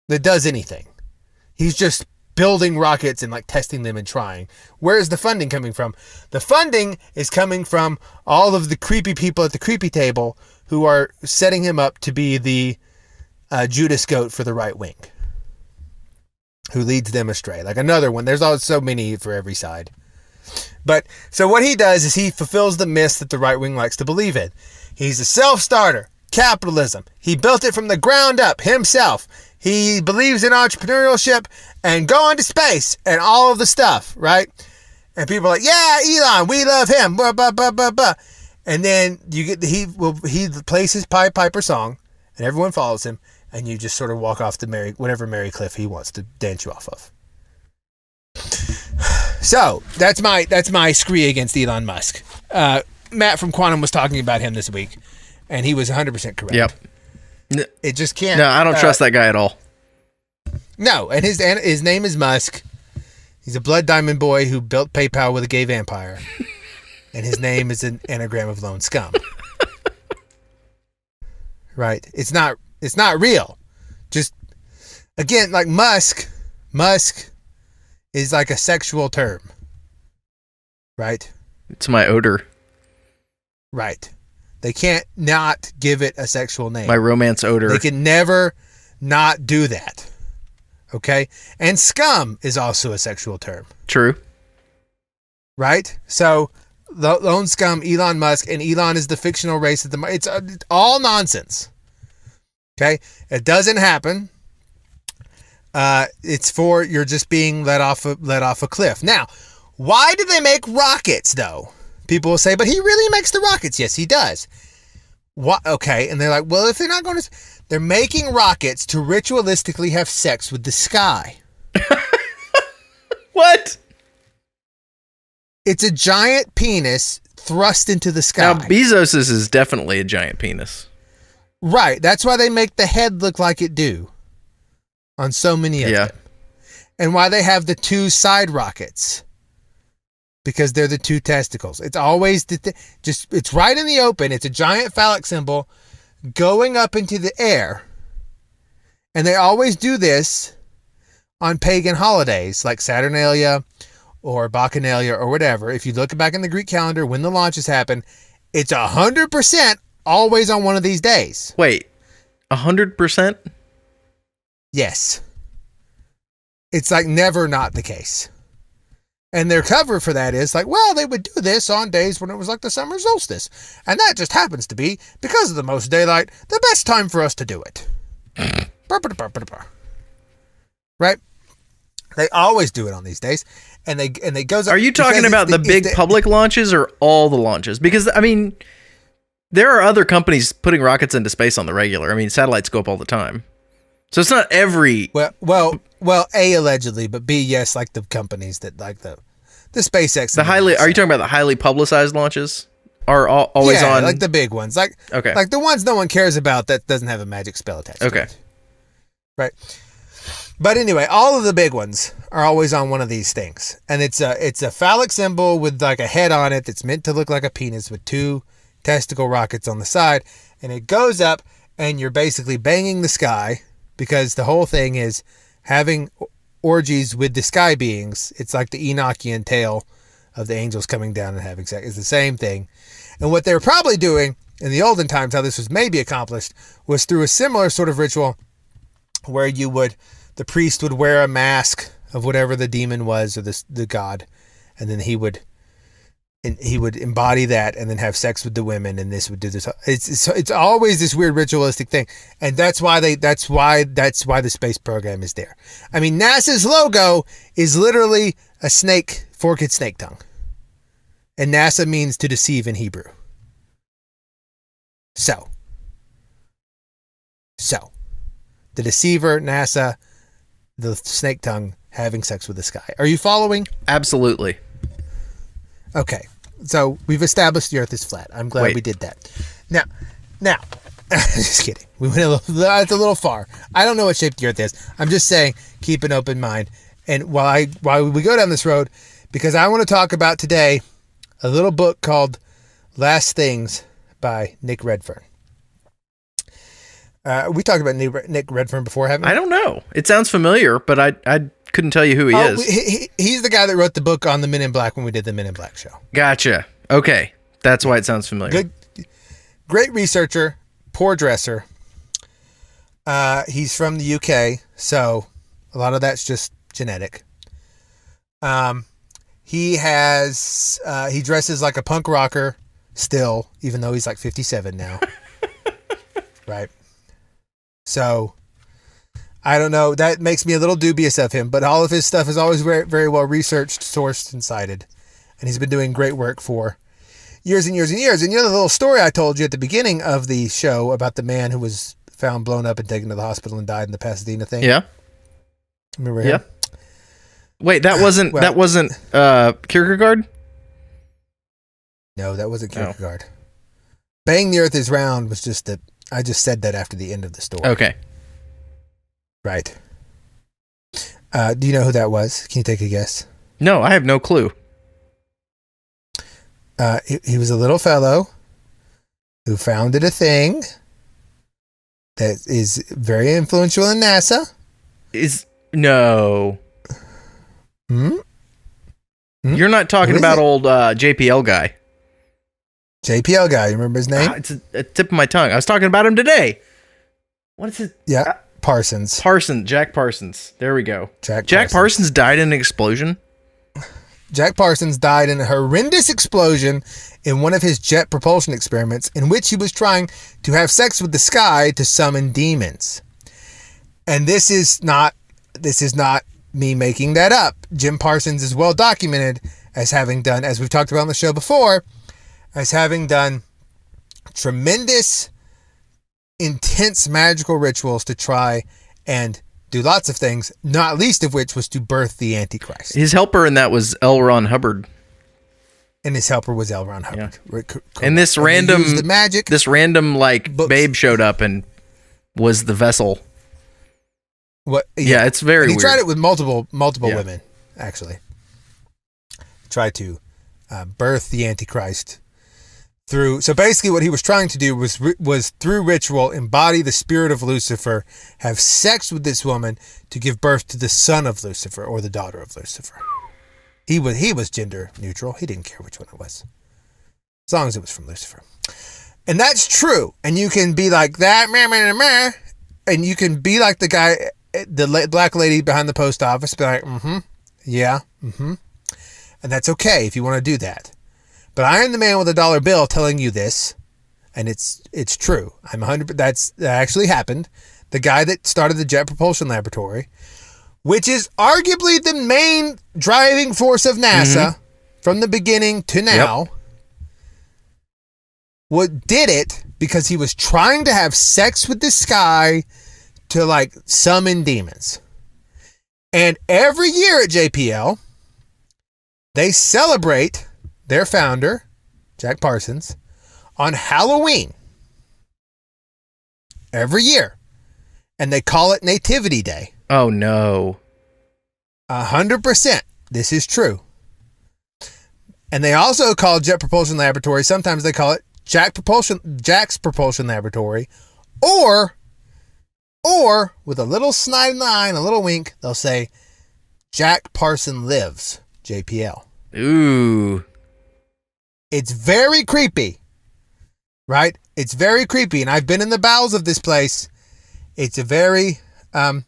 that does anything. He's just building rockets and like testing them and trying. Where is the funding coming from? The funding is coming from all of the creepy people at the creepy table who are setting him up to be the Judas goat for the right wing, who leads them astray. Like another one. There's always so many for every side. But so what he does is he fulfills the myths that the right wing likes to believe in. He's a self-starter. Capitalism. He built it from the ground up himself. He believes in entrepreneurship and going to space and all of the stuff, right? And people are like, yeah, Elon, we love him. Blah, blah, blah, blah, blah. And then he plays his Pied Piper song and everyone follows him and you just sort of walk off the whatever merry cliff he wants to dance you off of. So that's my scree against Elon Musk. Matt from Quantum was talking about him this week and he was 100% correct.
Yep.
It just can't.
No, I don't trust that guy at all.
No, and his name is Musk. He's a blood diamond boy who built PayPal with a gay vampire. And his name is an anagram of lone scum. Right? It's not real. Just again, like Musk is like a sexual term. Right?
It's my odor.
Right. They can't not give it a sexual name.
My romance odor.
They can never not do that. Okay? And scum is also a sexual term.
True.
Right? So, the lone scum, Elon Musk, and Elon is the fictional race. It's all nonsense. Okay? It doesn't happen. It's for you're just being let off a cliff. Now, why do they make rockets though? People will say, but he really makes the rockets. Yes, he does. What? Okay, and they're like, well, if they're not going to, they're making rockets to ritualistically have sex with the sky.
What?
It's a giant penis thrust into the sky.
Now, Bezos's is definitely a giant penis.
Right. That's why they make the head look like it do on so many of them. And why they have the two side rockets. Because they're the two testicles. It's always it's right in the open. It's a giant phallic symbol going up into the air. And they always do this on pagan holidays like Saturnalia or Bacchanalia or whatever. If you look back in the Greek calendar when the launches happen, it's 100% always on one of these days.
Wait, 100%?
Yes. It's like never not the case. And their cover for that is like, well, they would do this on days when it was like the summer solstice. And that just happens to be, because of the most daylight, the best time for us to do it. Right? They always do it on these days. And they goes up.
Are you talking about the big public launches or all the launches? Because, I mean, there are other companies putting rockets into space on the regular. I mean, satellites go up all the time. So it's not every...
Well, A, allegedly, but B, yes, like the companies that, like the SpaceX.
Are you talking about the highly publicized launches? Are always on?
Like the big ones. Like the ones no one cares about that doesn't have a magic spell attached to it. Right. But anyway, all of the big ones are always on one of these things. And it's a phallic symbol with like a head on it that's meant to look like a penis with two testicle rockets on the side. And it goes up and you're basically banging the sky, because the whole thing is having orgies with the sky beings. It's like the Enochian tale of the angels coming down and having sex. It's the same thing. And what they were probably doing in the olden times, how this was maybe accomplished, was through a similar sort of ritual where the priest would wear a mask of whatever the demon was or the god, and then he would embody that and then have sex with the women, and this would do this. It's always this weird ritualistic thing, and that's why the space program is there. I mean, NASA's logo is literally a snake, forked snake tongue, and NASA means to deceive in Hebrew. So the deceiver, NASA, the snake tongue having sex with the sky. Are you following?
Absolutely.
Okay. So we've established the Earth is flat. I'm glad we did that. Now, just kidding. We went that's a little far. I don't know what shape the Earth is. I'm just saying, keep an open mind. And while we go down this road, because I want to talk about today a little book called Last Things by Nick Redfern. We talked about Nick Redfern before, haven't we?
I don't know. It sounds familiar, but I couldn't tell you who he is.
He's the guy that wrote the book on the Men in Black when we did the Men in Black show.
Gotcha. Okay. That's why it sounds familiar.
Great researcher, poor dresser. He's from the UK, so a lot of that's just genetic. He dresses like a punk rocker still, even though he's like 57 now. Right. So I don't know. That makes me a little dubious of him, but all of his stuff is always very, very well researched, sourced, and cited. And he's been doing great work for years and years and years. And you know the little story I told you at the beginning of the show about the man who was found blown up and taken to the hospital and died in the Pasadena thing?
Yeah.
Remember him?
Yeah. Wait, that wasn't Kierkegaard?
No, that wasn't Kierkegaard. Bang the Earth is Round was just that. I just said that after the end of the story.
Okay.
Right. Do you know who that was? Can you take a guess?
No, I have no clue.
He was a little fellow who founded a thing that is very influential in NASA.
No. You're not talking about old JPL guy.
JPL guy, you remember his name?
It's a tip of my tongue. I was talking about him today. What is it?
Yeah, Parsons.
Jack Parsons. There we go.
Jack
Parsons died in an explosion?
Jack Parsons died in a horrendous explosion in one of his jet propulsion experiments in which he was trying to have sex with the sky to summon demons. And this is not this is not me making that up. Jim Parsons is well documented as having done, as we've talked about on the show before, as having done tremendous, intense magical rituals to try and do lots of things, not least of which was to birth the Antichrist.
His helper in that was L. Ron Hubbard.
And his helper was L. Ron Hubbard.
Yeah. And this random,
the magic,
books. Babe showed up and was the vessel.
What?
Yeah, it's very
he
weird.
tried it with multiple women, actually. Tried to birth the Antichrist through. So basically, what he was trying to do was through ritual embody the spirit of Lucifer, have sex with this woman to give birth to the son of Lucifer or the daughter of Lucifer. He was gender neutral. He didn't care which one it was, as long as it was from Lucifer. And that's true. And you can be like that, and you can be like the guy, the black lady behind the post office, be like, yeah, and that's okay if you want to do that. But I am the man with a dollar bill telling you this, and it's true. I'm 100%. That actually happened. The guy that started the Jet Propulsion Laboratory, which is arguably the main driving force of NASA from the beginning to now, did it because he was trying to have sex with this guy to like summon demons. And every year at JPL, they celebrate their founder, Jack Parsons, on Halloween. Every year. And they call it Nativity Day.
Oh, no.
100%. This is true. And they also call Jet Propulsion Laboratory, sometimes they call it Jack's Propulsion Laboratory, or with a little snide line, a little wink, they'll say Jack Parson Lives, JPL.
Ooh.
It's very creepy, right? It's very creepy. And I've been in the bowels of this place. It's a very, and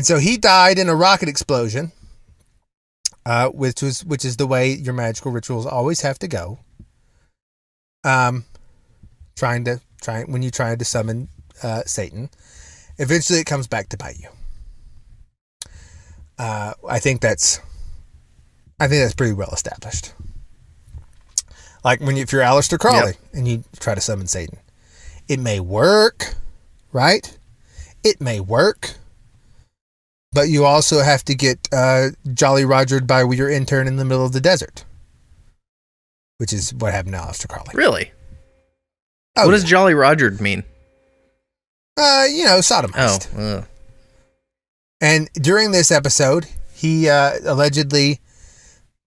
so he died in a rocket explosion, which is the way your magical rituals always have to go. When you try to summon Satan, eventually it comes back to bite you. I think that's pretty well established. Like if you're Aleister Crowley and you try to summon Satan, it may work, right? It may work, but you also have to get Jolly Rogered by your intern in the middle of the desert, which is what happened to Aleister Crowley.
Really?
Oh,
what does Jolly Rogered mean?
Sodomized.
Oh.
And during this episode, he allegedly,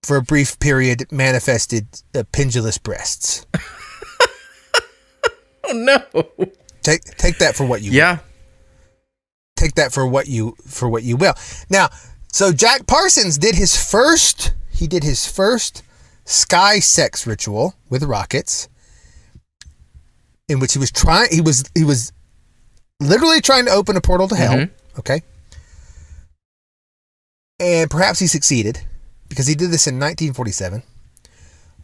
for a brief period, manifested pendulous breasts.
Oh no!
Take that for what you will. Take that for what you will. Now, so Jack Parsons did his first sky sex ritual with rockets, in which he was literally trying to open a portal to hell. Okay. And perhaps he succeeded, because he did this in 1947,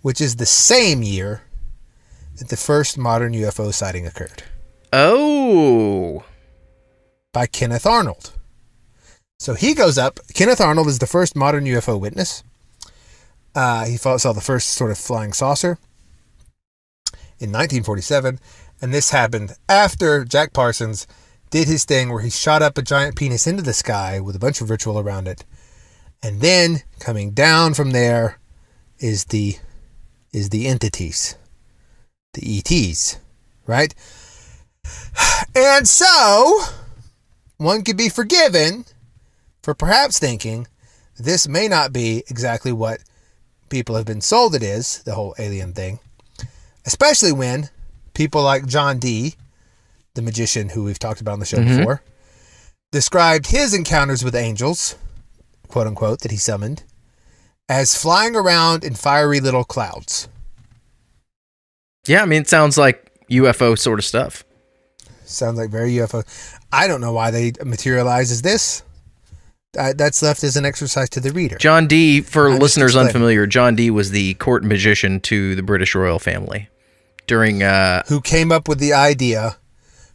which is the same year that the first modern UFO sighting occurred.
Oh.
By Kenneth Arnold. So he goes up. Kenneth Arnold is the first modern UFO witness. He saw the first sort of flying saucer in 1947, and this happened after Jack Parsons did his thing where he shot up a giant penis into the sky with a bunch of ritual around it. And then coming down from there is the entities, the ETs, right? And so one could be forgiven for perhaps thinking this may not be exactly what people have been sold it is, the whole alien thing, especially when people like John Dee, the magician who we've talked about on the show before, described his encounters with angels, quote unquote, that he summoned, as flying around in fiery little clouds.
Yeah, I mean, it sounds like UFO sort of stuff.
Sounds like very UFO. I don't know why they materialize as this. That's left as an exercise to the reader.
John Dee, for listeners unfamiliar, John Dee was the court magician to the British royal family during...
who came up with the idea,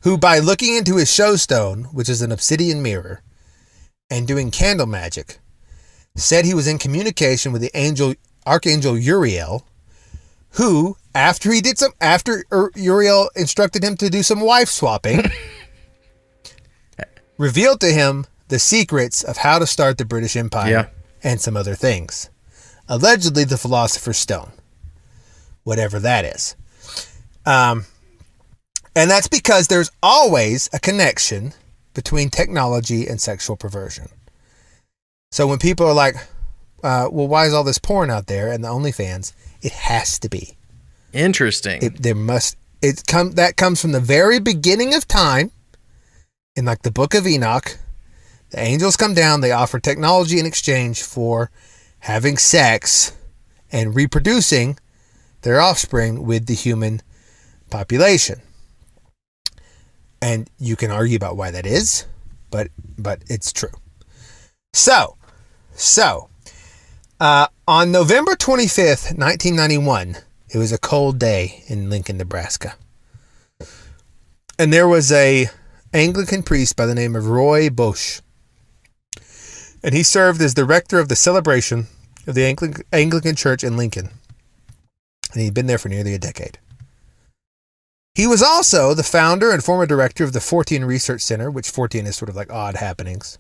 who by looking into his showstone, which is an obsidian mirror, and doing candle magic, said he was in communication with the Archangel Uriel, who, after Uriel instructed him to do some wife swapping, revealed to him the secrets of how to start the British Empire and some other things. Allegedly, the Philosopher's Stone, whatever that is. And that's because there's always a connection between technology and sexual perversion. So when people are like, well, why is all this porn out there and the OnlyFans? It has to be.
Interesting.
That comes from the very beginning of time. In like the Book of Enoch, the angels come down, they offer technology in exchange for having sex and reproducing their offspring with the human population. And you can argue about why that is, but it's true. So, on November 25th, 1991, it was a cold day in Lincoln, Nebraska. And there was a Anglican priest by the name of Roy Bosch. And he served as director of the celebration of the Anglican Church in Lincoln. And he'd been there for nearly a decade. He was also the founder and former director of the Fortean Research Center, which Fortean is sort of like odd happenings.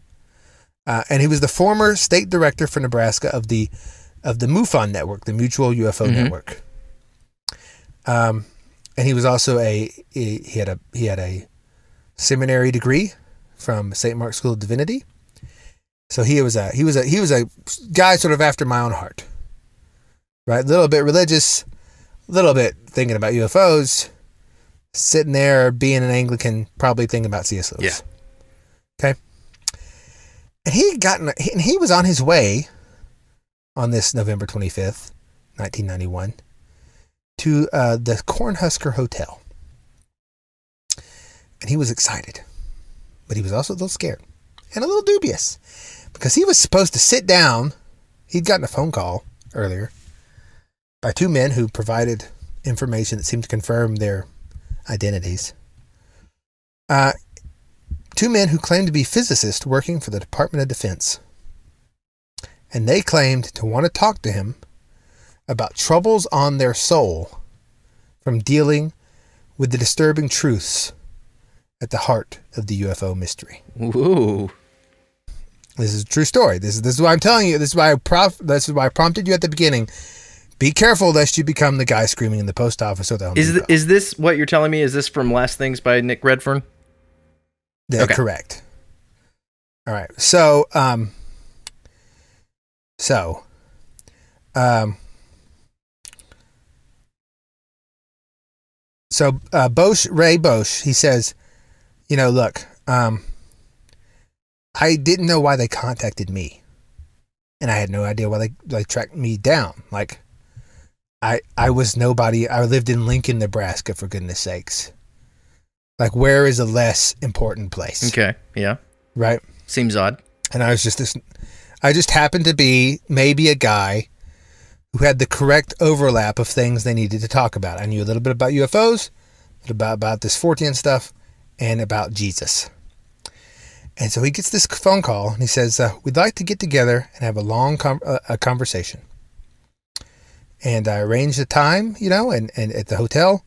And he was the former state director for Nebraska of the MUFON network, the Mutual UFO Network. And he was also he had a seminary degree from St. Mark's School of Divinity. So he was a guy sort of after my own heart. Right? A little bit religious, a little bit thinking about UFOs, sitting there being an Anglican, probably thinking about C.S. Lewis. Yeah. Okay. And he was on his way on this November 25th, 1991, to the Cornhusker Hotel. And he was excited, but he was also a little scared and a little dubious because he was supposed to sit down. He'd gotten a phone call earlier by two men who provided information that seemed to confirm their identities. Two men who claimed to be physicists working for the Department of Defense. And they claimed to want to talk to him about troubles on their soul from dealing with the disturbing truths at the heart of the UFO mystery.
Ooh.
This is a true story. This is why I'm telling you. This is why I prompted you at the beginning. Be careful lest you become the guy screaming in the post office or the Home Depot.
Is this what you're telling me? Is this from Last Things by Nick Redfern?
Yeah, okay. Correct. All right. So Ray Bosch, he says, look, I didn't know why they contacted me. And I had no idea why they tracked me down. Like, I was nobody. I lived in Lincoln, Nebraska, for goodness sakes. Like, where is a less important place?
Okay, yeah.
Right?
Seems odd.
And I just happened to be maybe a guy who had the correct overlap of things they needed to talk about. I knew a little bit about UFOs, a little bit about this Fortean stuff, and about Jesus. And so he gets this phone call, and he says, we'd like to get together and have a long conversation. And I arranged the time, and at the hotel,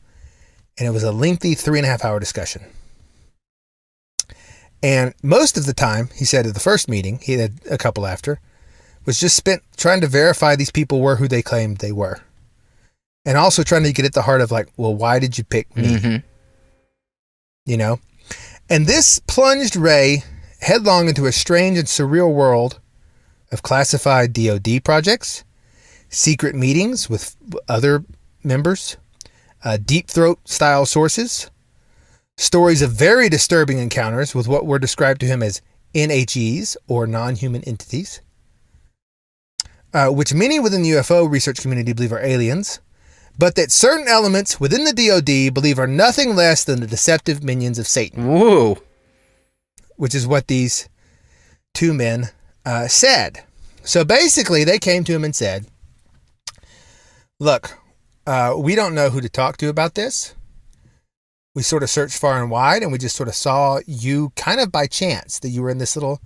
and it was a lengthy 3.5-hour discussion. And most of the time, he said at the first meeting, he had a couple after, was just spent trying to verify these people were who they claimed they were. And also trying to get at the heart of like, well, why did you pick me? Mm-hmm. And this plunged Ray headlong into a strange and surreal world of classified DoD projects, secret meetings with other members, deep throat style sources, stories of very disturbing encounters with what were described to him as NHEs or non-human entities, which many within the UFO research community believe are aliens, but that certain elements within the DoD believe are nothing less than the deceptive minions of Satan.
Whoa.
Which is what these two men said. So basically, they came to him and said, look, we don't know who to talk to about this. We sort of searched far and wide, and we just sort of saw you kind of by chance that you were in this little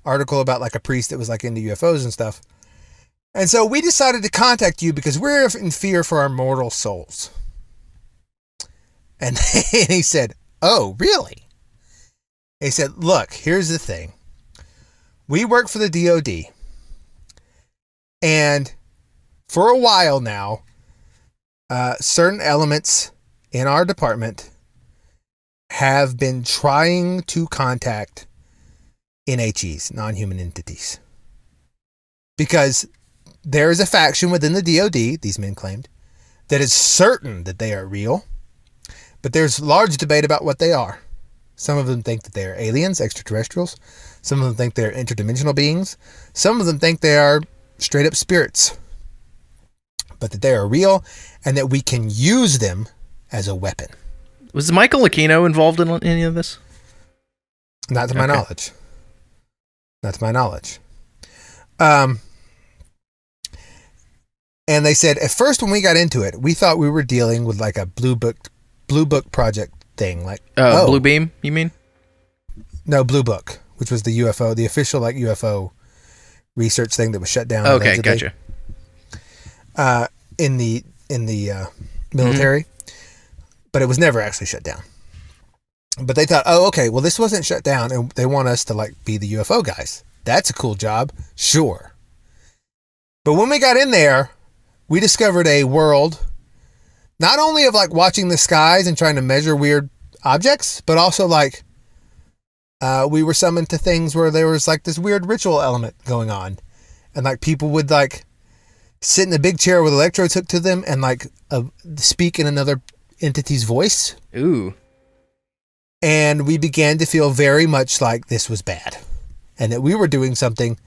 article about like a priest that was like into UFOs and stuff. And so we decided to contact you because we're in fear for our mortal souls. And he said, oh, really? He said, look, here's the thing. We work for the DOD. And for a while now, certain elements in our department have been trying to contact NHEs, non-human entities. Because there is a faction within the DOD, these men claimed, that is certain that they are real. But there's large debate about what they are. Some of them think that they are aliens, extraterrestrials. Some of them think they're interdimensional beings. Some of them think they are straight up spirits. But that they are real and that we can use them as a weapon.
Was Michael Aquino involved in any of this?
Not to my knowledge. Not to my knowledge. And they said, at first when we got into it, we thought we were dealing with like a Blue Book project thing. Like
Blue Beam, you mean?
No, Blue Book, which was the UFO, the official like UFO research thing that was shut down.
Okay, gotcha.
In the military, but it was never actually shut down. But they thought, oh, okay, well, this wasn't shut down, and they want us to like be the UFO guys. That's a cool job, sure. But when we got in there, we discovered a world, not only of like watching the skies and trying to measure weird objects, but also like we were summoned to things where there was like this weird ritual element going on, and like people would like sit in a big chair with electrodes hooked to them and like speak in another entity's voice.
Ooh.
And we began to feel very much like this was bad and that we were doing something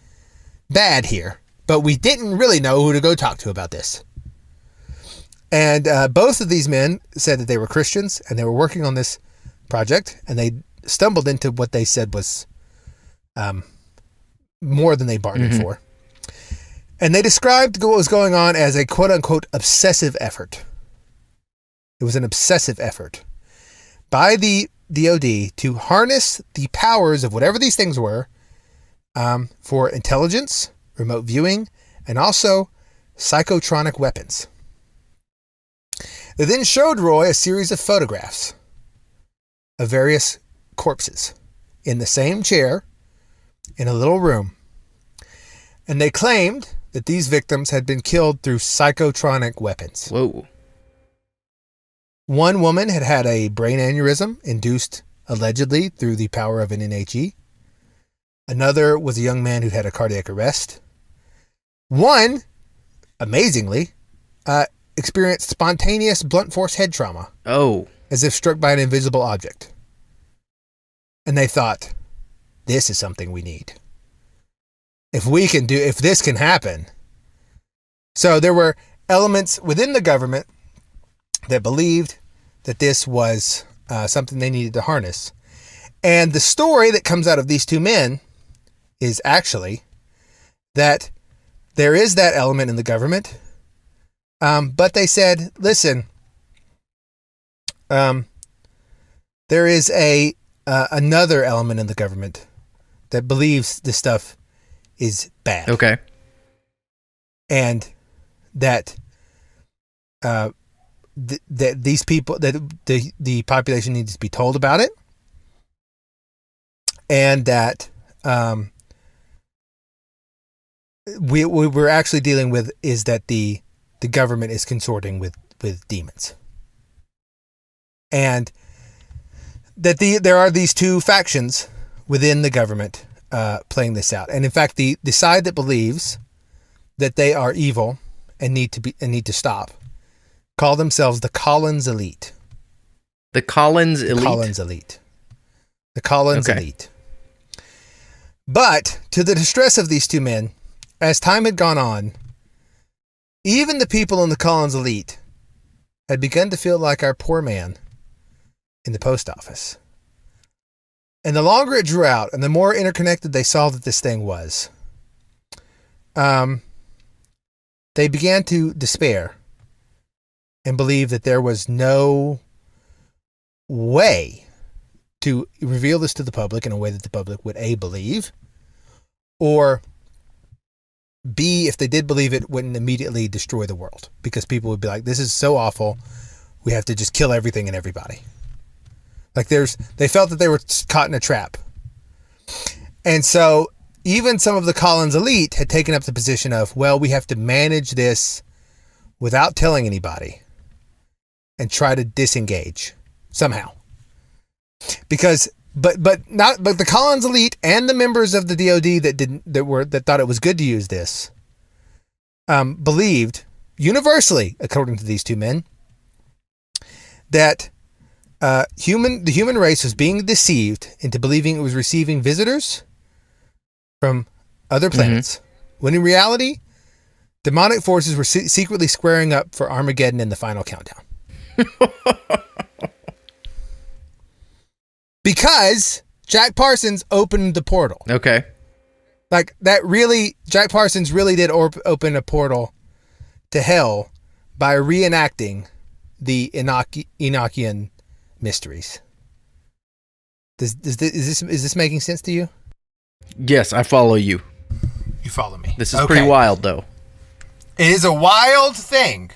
bad here, but we didn't really know who to go talk to about this. And both of these men said that they were Christians and they were working on this project, and they stumbled into what they said was more than they bargained for. And they described what was going on as a quote-unquote obsessive effort. It was an obsessive effort by the DOD to harness the powers of whatever these things were for intelligence, remote viewing, and also psychotronic weapons. They then showed Roy a series of photographs of various corpses in the same chair in a little room. And they claimed that these victims had been killed through psychotronic weapons.
Whoa.
One woman had had a brain aneurysm induced allegedly through the power of an NHE. Another was a young man who had a cardiac arrest. One, amazingly, experienced spontaneous blunt force head trauma.
Oh.
As if struck by an invisible object. And they thought, this is something we need. If this can happen. So there were elements within the government that believed that this was something they needed to harness. And the story that comes out of these two men is actually that there is that element in the government. But they said, listen, there is another element in the government that believes this stuff is bad.
Okay.
And that that these people, that the population needs to be told about it, and that we we're actually dealing with is that the government is consorting with demons, and that there are these two factions within the government playing this out. And in fact, the side that believes that they are evil and need to stop call themselves the Collins Elite.
The Collins Elite?
The Collins Elite. The Collins
Okay.
Elite. But to the distress of these two men, as time had gone on, even the people in the Collins Elite had begun to feel like our poor man in the post office. And the longer it drew out and the more interconnected they saw that this thing was, they began to despair and believe that there was no way to reveal this to the public in a way that the public would A, believe, or B, if they did believe it, wouldn't immediately destroy the world because people would be like, this is so awful. We have to just kill everything and everybody. Like they felt that they were caught in a trap. And so even some of the Collins elite had taken up the position of, well, we have to manage this without telling anybody and try to disengage somehow. Because but the Collins elite and the members of the DOD that thought it was good to use this believed universally, according to these two men, that the human race was being deceived into believing it was receiving visitors from other planets, when in reality, demonic forces were secretly squaring up for Armageddon in the final countdown. Because Jack Parsons opened the portal.
Okay.
Like that really, Jack Parsons really did open a portal to hell by reenacting the Enochian mysteries. Is this making sense to you?
Yes, I follow you.
You follow me.
This is pretty wild, though.
It is a wild thing.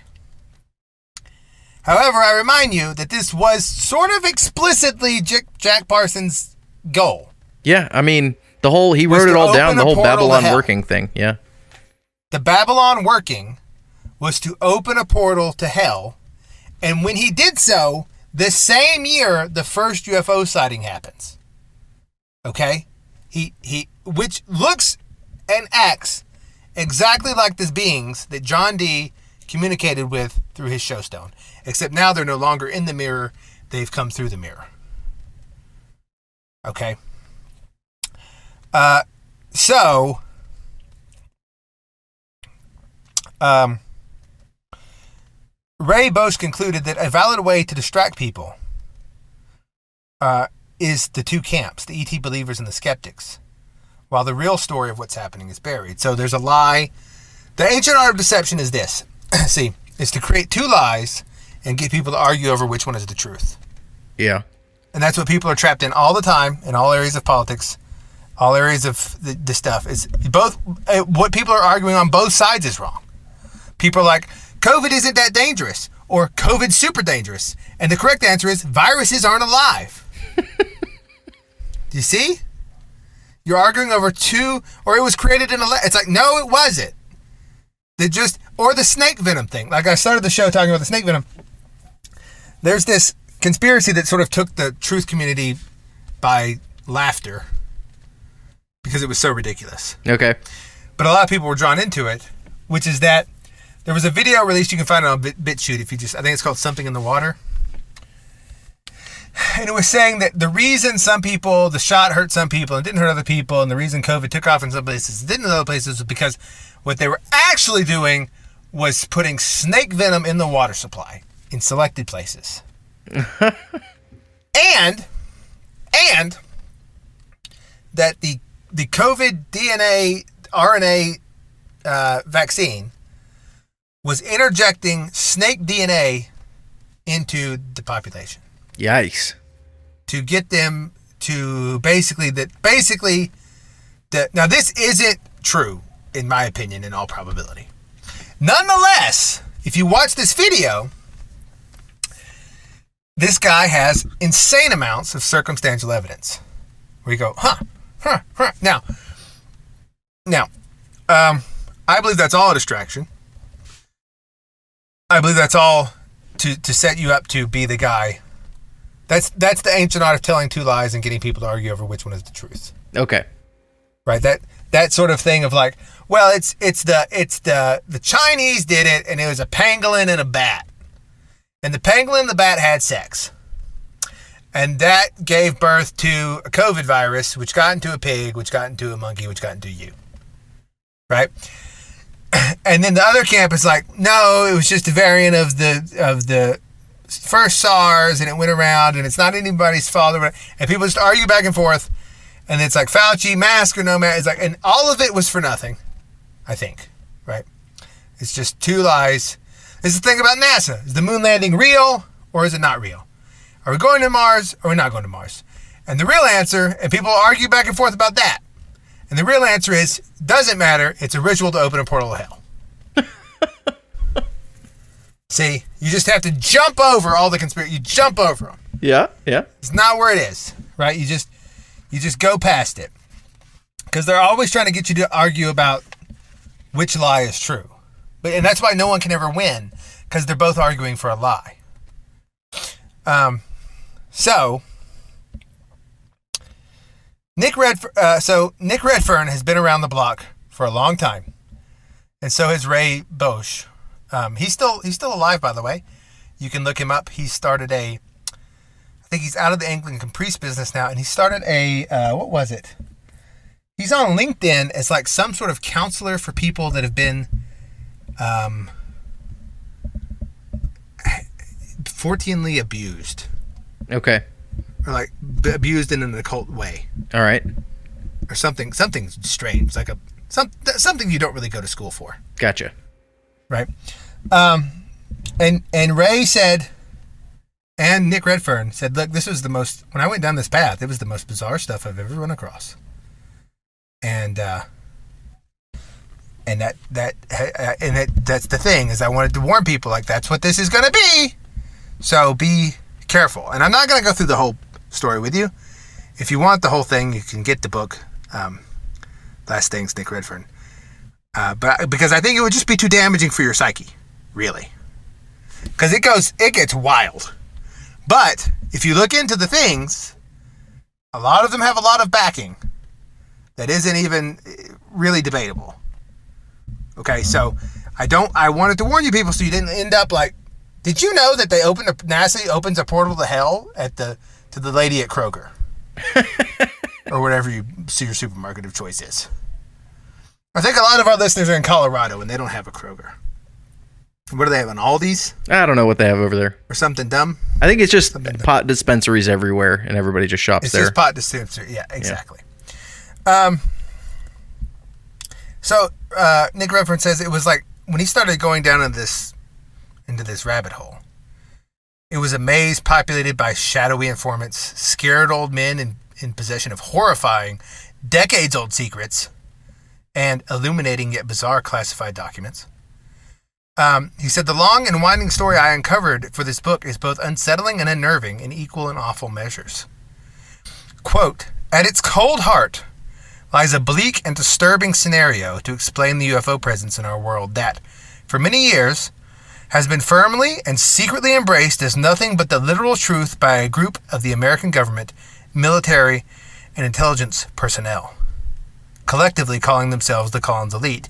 However, I remind you that this was sort of explicitly Jack Parsons' goal.
Yeah, I mean, he wrote it all down, the whole Babylon working thing, yeah.
The Babylon working was to open a portal to hell, and when he did so, the same year the first UFO sighting happens. Okay? Which looks and acts exactly like the beings that John Dee communicated with through his showstone. Except now they're no longer in the mirror, they've come through the mirror. Okay? Ray Bosch concluded that a valid way to distract people is the two camps, the ET believers and the skeptics, while the real story of what's happening is buried. So there's a lie. The ancient art of deception is this. See, is to create two lies and get people to argue over which one is the truth.
Yeah.
And that's what people are trapped in all the time, in all areas of politics, all areas of the stuff. Is both what people are arguing on both sides is wrong. People are like, COVID isn't that dangerous, or COVID's super dangerous. And the correct answer is viruses aren't alive. Do you see? You're arguing over or it was created in a it's like, no, it wasn't. Or the snake venom thing. Like I started the show talking about the snake venom. There's this conspiracy that sort of took the truth community by laughter because it was so ridiculous.
Okay.
But a lot of people were drawn into it, which is that there was a video released, you can find it on BitChute I think it's called Something in the Water. And it was saying that the reason the shot hurt some people and didn't hurt other people, and the reason COVID took off in some places and didn't in other places was because what they were actually doing was putting snake venom in the water supply in selected places. and that the COVID DNA RNA vaccine was interjecting snake DNA into the population.
Yikes.
To get them to basically now this isn't true, in my opinion, in all probability. Nonetheless, if you watch this video, this guy has insane amounts of circumstantial evidence where you go, Now, I believe that's all a distraction. I believe that's all to set you up to be the guy. That's the ancient art of telling two lies and getting people to argue over which one is the truth.
Okay.
Right. That sort of thing of like, well, it's the Chinese did it, and it was a pangolin and a bat, and the pangolin and the bat had sex, and that gave birth to a COVID virus, which got into a pig, which got into a monkey, which got into you. Right. And then the other camp is like, no, it was just a variant of the first SARS, and it went around, and it's not anybody's fault. And people just argue back and forth, and it's like Fauci, mask or no mask. It's like, and all of it was for nothing, I think. Right? It's just two lies. This is the thing about NASA: is the moon landing real or is it not real? Are we going to Mars or are we not going to Mars? And the real answer, and people argue back and forth about that, And the real answer is, doesn't matter. It's a ritual to open a portal to hell. See, you just have to jump over all the conspiracy. You jump over them.
Yeah.
It's not where it is, right? You just go past it. Because they're always trying to get you to argue about which lie is true. And that's why no one can ever win, because they're both arguing for a lie. So Nick Redfern has been around the block for a long time, and so has Ray Bosch. He's still alive, by the way. You can look him up. He started I think he's out of the Anglican priest business now, and he started what was it? He's on LinkedIn as like some sort of counselor for people that have been fortunately abused.
Okay.
Or like abused in an occult way.
All right.
Or something strange, like something you don't really go to school for.
Gotcha.
Right. And Ray said, and Nick Redfern said, look, this was when I went down this path, it was the most bizarre stuff I've ever run across. And that's the thing, is I wanted to warn people, like, that's what this is going to be. So be careful. And I'm not going to go through the whole story with you. If you want the whole thing, you can get the book, Last Things, Nick Redfern. But because I think it would just be too damaging for your psyche, really. Because it gets wild. But if you look into the things, a lot of them have a lot of backing that isn't even really debatable. Okay, so I wanted to warn you people so you didn't end up like, did you know that NASA opens a portal to hell to the lady at Kroger? Or whatever your supermarket of choice is. I think a lot of our listeners are in Colorado and they don't have a Kroger. What do they have, an Aldi's?
I don't know what they have over there.
Or something dumb?
I think it's just pot dispensaries everywhere and everybody just shops there.
It's just pot dispensary. Yeah, exactly. Yeah. So Nick Redfern says it was like when he started going down into this rabbit hole, it was a maze populated by shadowy informants, scared old men in possession of horrifying, decades-old secrets, and illuminating yet bizarre classified documents. He said, the long and winding story I uncovered for this book is both unsettling and unnerving in equal and awful measures. Quote, at its cold heart lies a bleak and disturbing scenario to explain the UFO presence in our world that, for many years, has been firmly and secretly embraced as nothing but the literal truth by a group of the American government, military, and intelligence personnel, collectively calling themselves the Collins Elite.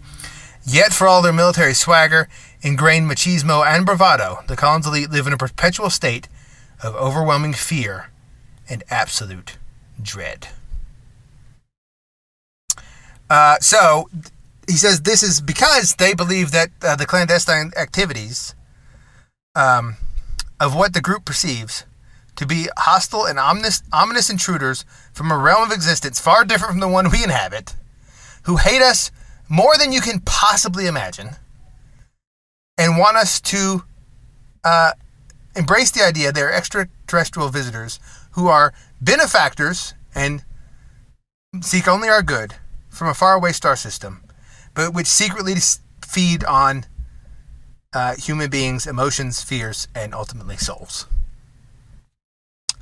Yet, for all their military swagger, ingrained machismo, and bravado, the Collins Elite live in a perpetual state of overwhelming fear and absolute dread. So, he says this is because they believe that the clandestine activities of what the group perceives to be hostile and ominous intruders from a realm of existence far different from the one we inhabit, who hate us more than you can possibly imagine, and want us to embrace the idea they're extraterrestrial visitors who are benefactors and seek only our good from a faraway star system, but which secretly feed on human beings' emotions, fears, and ultimately souls.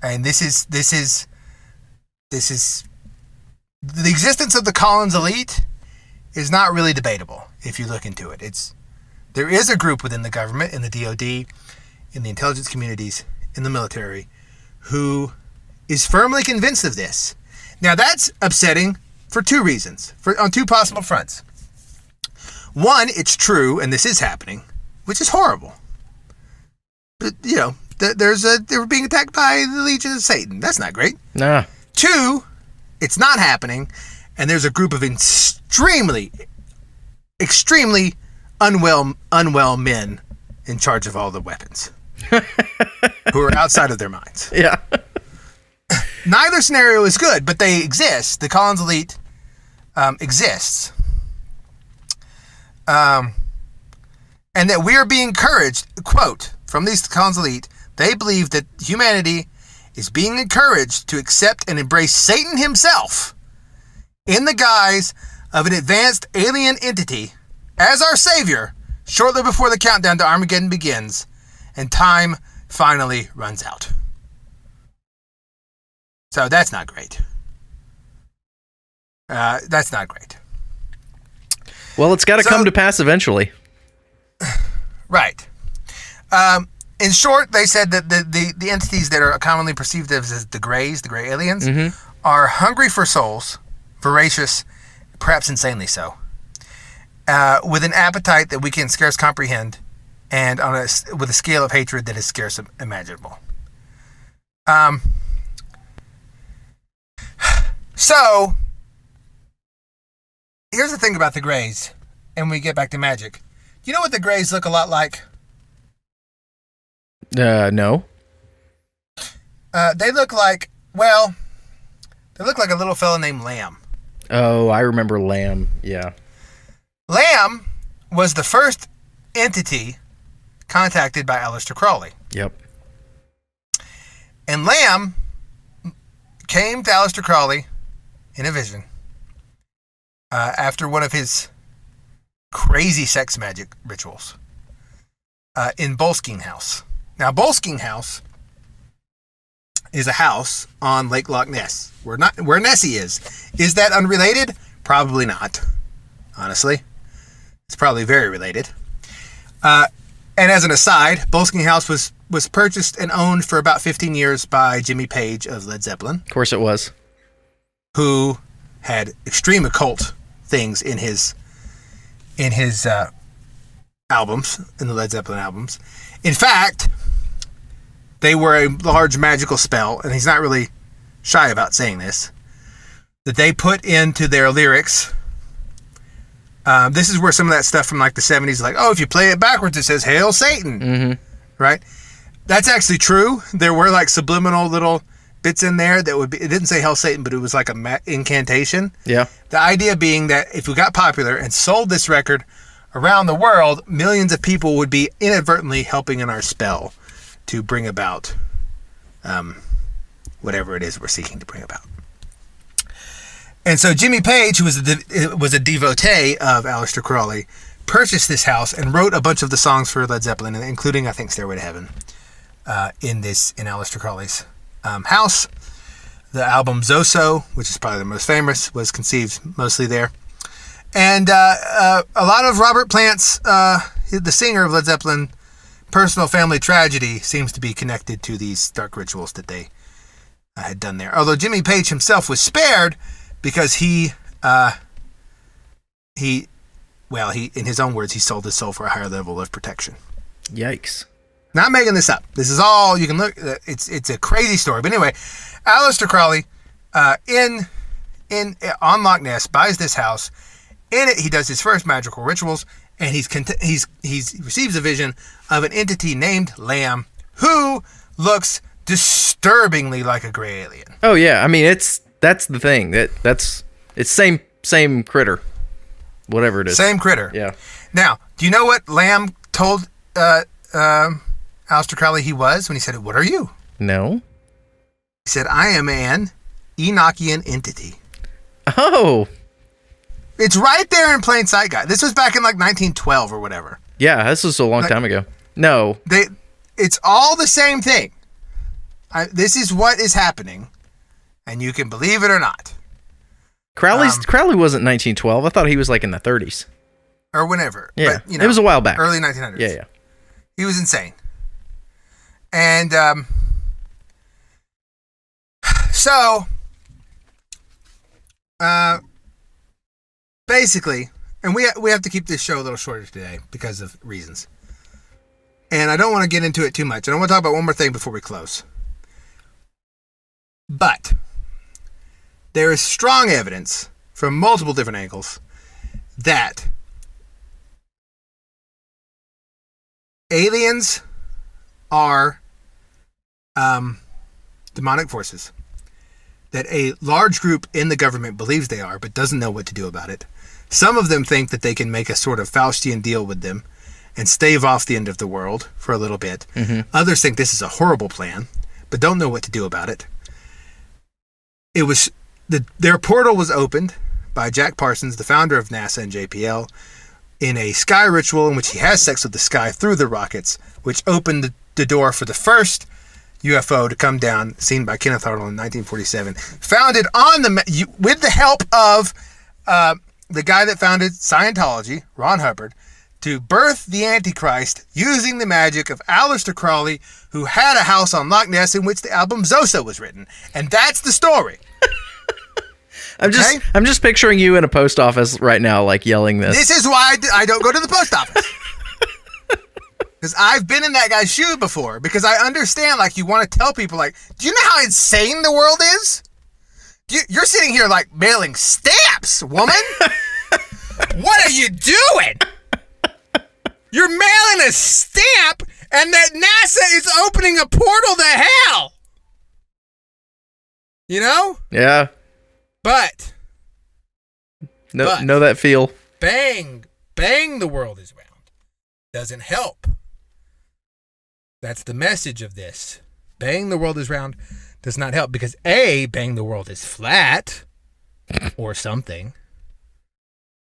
And this is the existence of the Collins Elite is not really debatable if you look into it. There is a group within the government, in the DOD, in the intelligence communities, in the military, who is firmly convinced of this. Now that's upsetting for two reasons, on two possible fronts. One, it's true, and this is happening, which is horrible. But, you know, they were being attacked by the Legion of Satan. That's not great.
Nah.
Two, it's not happening, and there's a group of extremely unwell men in charge of all the weapons who are outside of their minds.
Yeah.
Neither scenario is good, but they exist. The Collins Elite exists. And that we are being encouraged, quote, from these Collins Elite, they believe that humanity is being encouraged to accept and embrace Satan himself in the guise of an advanced alien entity as our savior shortly before the countdown to Armageddon begins and time finally runs out. So that's not great. That's not great.
Well, it's got to come to pass eventually.
Right. In short, they said that the entities that are commonly perceived as the Greys, the Grey aliens, are hungry for souls, voracious, perhaps insanely so, with an appetite that we can scarce comprehend, and with a scale of hatred that is scarce imaginable. So, here's the thing about the Greys, and we get back to magic. Do you know what the Greys look a lot like?
No.
They look like a little fella named Lamb.
Oh, I remember Lamb. Yeah.
Lamb was the first entity contacted by Aleister Crowley.
Yep.
And Lamb came to Aleister Crowley in a vision after one of his crazy sex magic rituals in Boleskine House. Now, Boleskine House is a house on Lake Loch Ness, where Nessie is. Is that unrelated? Probably not. Honestly, it's probably very related. And as an aside, Boleskine House was purchased and owned for about 15 years by Jimmy Page of Led Zeppelin.
Of course, it was.
Who had extreme occult things in his albums, in the Led Zeppelin albums. In fact, they were a large magical spell, and he's not really shy about saying this, that they put into their lyrics. This is where some of that stuff from like the 70s, like, oh, if you play it backwards, it says, Hail Satan. Mm-hmm. Right? That's actually true. There were like subliminal little bits in there that would be, it didn't say Hail Satan, but it was like a incantation.
Yeah.
The idea being that if we got popular and sold this record around the world, millions of people would be inadvertently helping in our spell to bring about whatever it is we're seeking to bring about. And so Jimmy Page, who was a devotee of Aleister Crowley, purchased this house and wrote a bunch of the songs for Led Zeppelin, including, I think, Stairway to Heaven, in Aleister Crowley's house. The album Zoso, which is probably the most famous, was conceived mostly there. And a lot of Robert Plant's, the singer of Led Zeppelin, personal family tragedy seems to be connected to these dark rituals that they had done there. Although Jimmy Page himself was spared because he, in his own words, he sold his soul for a higher level of protection.
Yikes.
Not making this up. This is all you can look. It's a crazy story. But anyway, Aleister Crowley, on Loch Ness, buys this house. In it, he does his first magical rituals, and he receives a vision of an entity named Lamb, who looks disturbingly like a gray alien.
Oh yeah, I mean that's the thing it's same critter, whatever it is.
Same critter.
Yeah.
Now, do you know what Lamb told Aleister Crowley he was when he said, "What are you?"
No.
He said, "I am an Enochian entity."
Oh.
It's right there in plain sight, guy. This was back in like 1912 or whatever.
Yeah, this was a long time ago. No.
It's all the same thing. This is what is happening, and you can believe it or not.
Crowley wasn't 1912. I thought he was like in the 30s.
Or whenever.
Yeah,
but,
it was a while back.
Early 1900s.
Yeah.
He was insane. And so, basically, and we have to keep this show a little shorter today because of reasons. And I don't want to get into it too much. And I want to talk about one more thing before we close. But there is strong evidence from multiple different angles that aliens are demonic forces that a large group in the government believes they are, but doesn't know what to do about it. Some of them think that they can make a sort of Faustian deal with them and stave off the end of the world for a little bit. Mm-hmm. Others think this is a horrible plan, but don't know what to do about it. Their portal was opened by Jack Parsons, the founder of NASA and JPL, in a sky ritual in which he has sex with the sky through the rockets, which opened the door for the first UFO to come down, seen by Kenneth Arnold in 1947. Founded on with the help of the guy that founded Scientology, Ron Hubbard, to birth the Antichrist using the magic of Aleister Crowley, who had a house on Loch Ness in which the album Zosa was written. And that's the story.
I'm just picturing you in a post office right now, like yelling this.
This is why I don't go to the post office. Because I've been in that guy's shoe before. Because I understand, like, you want to tell people, like, do you know how insane the world is? You're sitting here, like, mailing stamps, woman. What are you doing? You're mailing a stamp, and that NASA is opening a portal to hell. You know?
Yeah.
But.
Know that feel.
Bang the world is round. Doesn't help. That's the message of this. Bang the world is round does not help because A, bang the world is flat or something.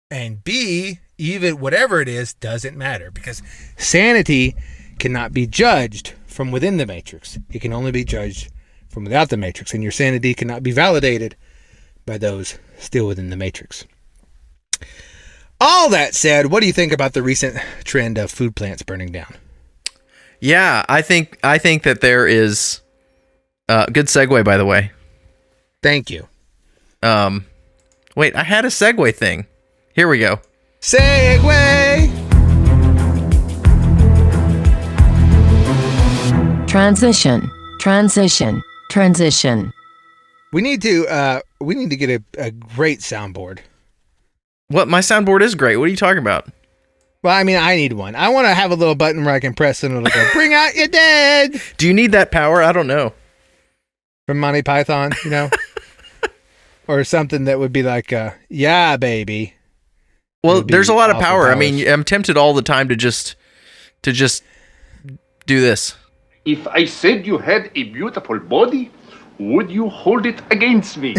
And B, even whatever it is, doesn't matter because sanity cannot be judged from within the matrix. It can only be judged from without the matrix, and your sanity cannot be validated by those still within the matrix. All that said, what do you think about the recent trend of food plants burning down?
Yeah, I think that there is good segue, by the way.
Thank you.
Wait, I had a segue thing. Here we go.
Segue!
Transition.
We need to get a great soundboard.
What? My soundboard is great. What are you talking about?
Well, I mean, I need one. I want to have a little button where I can press and it'll go, bring out your dead!
Do you need that power? I don't know.
From Monty Python, you know? Or something that would be like, yeah, baby.
Well, there's a lot of power. I mean, I'm tempted all the time to just do this.
If I said you had a beautiful body, would you hold it against me?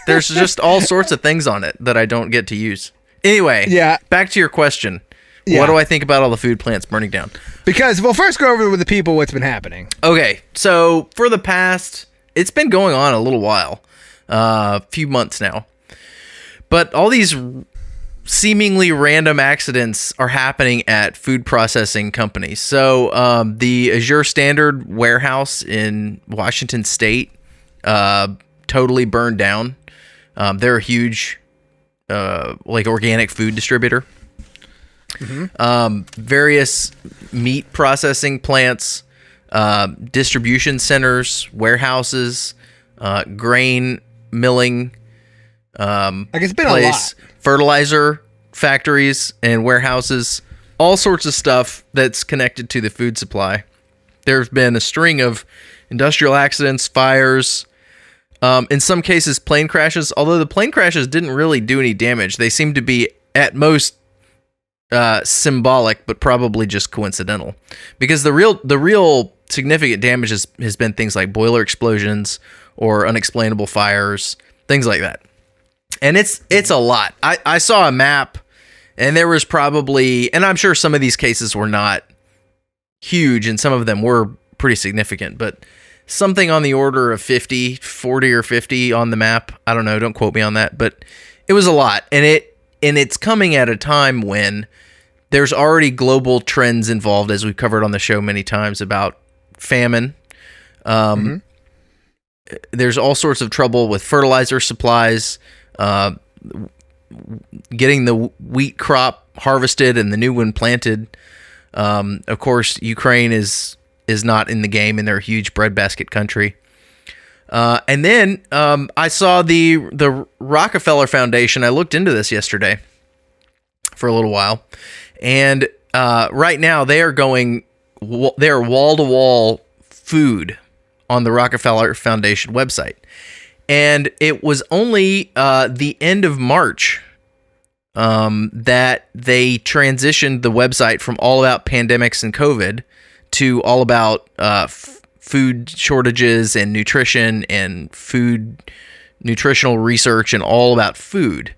There's just all sorts of things on it that I don't get to use. Anyway,
yeah.
Back to your question. Yeah. What do I think about all the food plants burning down?
Because we'll first go over with the people what's been happening.
Okay, so for the past, it's been going on a little while, a few months now. But all these seemingly random accidents are happening at food processing companies. So the Azure Standard warehouse in Washington State totally burned down. They're a huge like organic food distributor. Mm-hmm. Various meat processing plants, distribution centers, warehouses, grain milling,
it's been a lot.
Fertilizer factories and warehouses, all sorts of stuff that's connected to the food supply. There's been a string of industrial accidents, fires, in some cases plane crashes, although the plane crashes didn't really do any damage. They seem to be at most symbolic, but probably just coincidental, because the real significant damage has been things like boiler explosions or unexplainable fires, things like that. And it's a lot. I saw a map, and there was probably, and I'm sure some of these cases were not huge, and some of them were pretty significant, but something on the order of 40 or 50 on the map. I don't know, don't quote me on that, but it was a lot. And it's coming at a time when there's already global trends involved, as we've covered on the show many times, about famine. There's all sorts of trouble with fertilizer supplies, getting the wheat crop harvested and the new one planted. Of course, Ukraine is not in the game, and they're a huge breadbasket country. And then I saw the Rockefeller Foundation. I looked into this yesterday for a little while, and right now they are wall-to-wall food on the Rockefeller Foundation website. And it was only the end of March that they transitioned the website from all about pandemics and COVID to all about food shortages and nutrition and food nutritional research and all about food.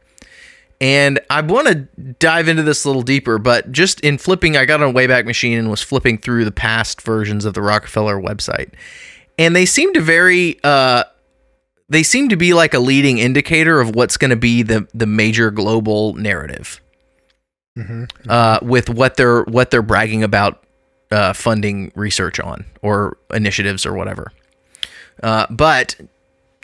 And I want to dive into this a little deeper, but just in flipping, I got on a Wayback Machine and was flipping through the past versions of the Rockefeller website. And they seem to be like a leading indicator of what's going to be the major global narrative. With what they're bragging about funding research on or initiatives or whatever. But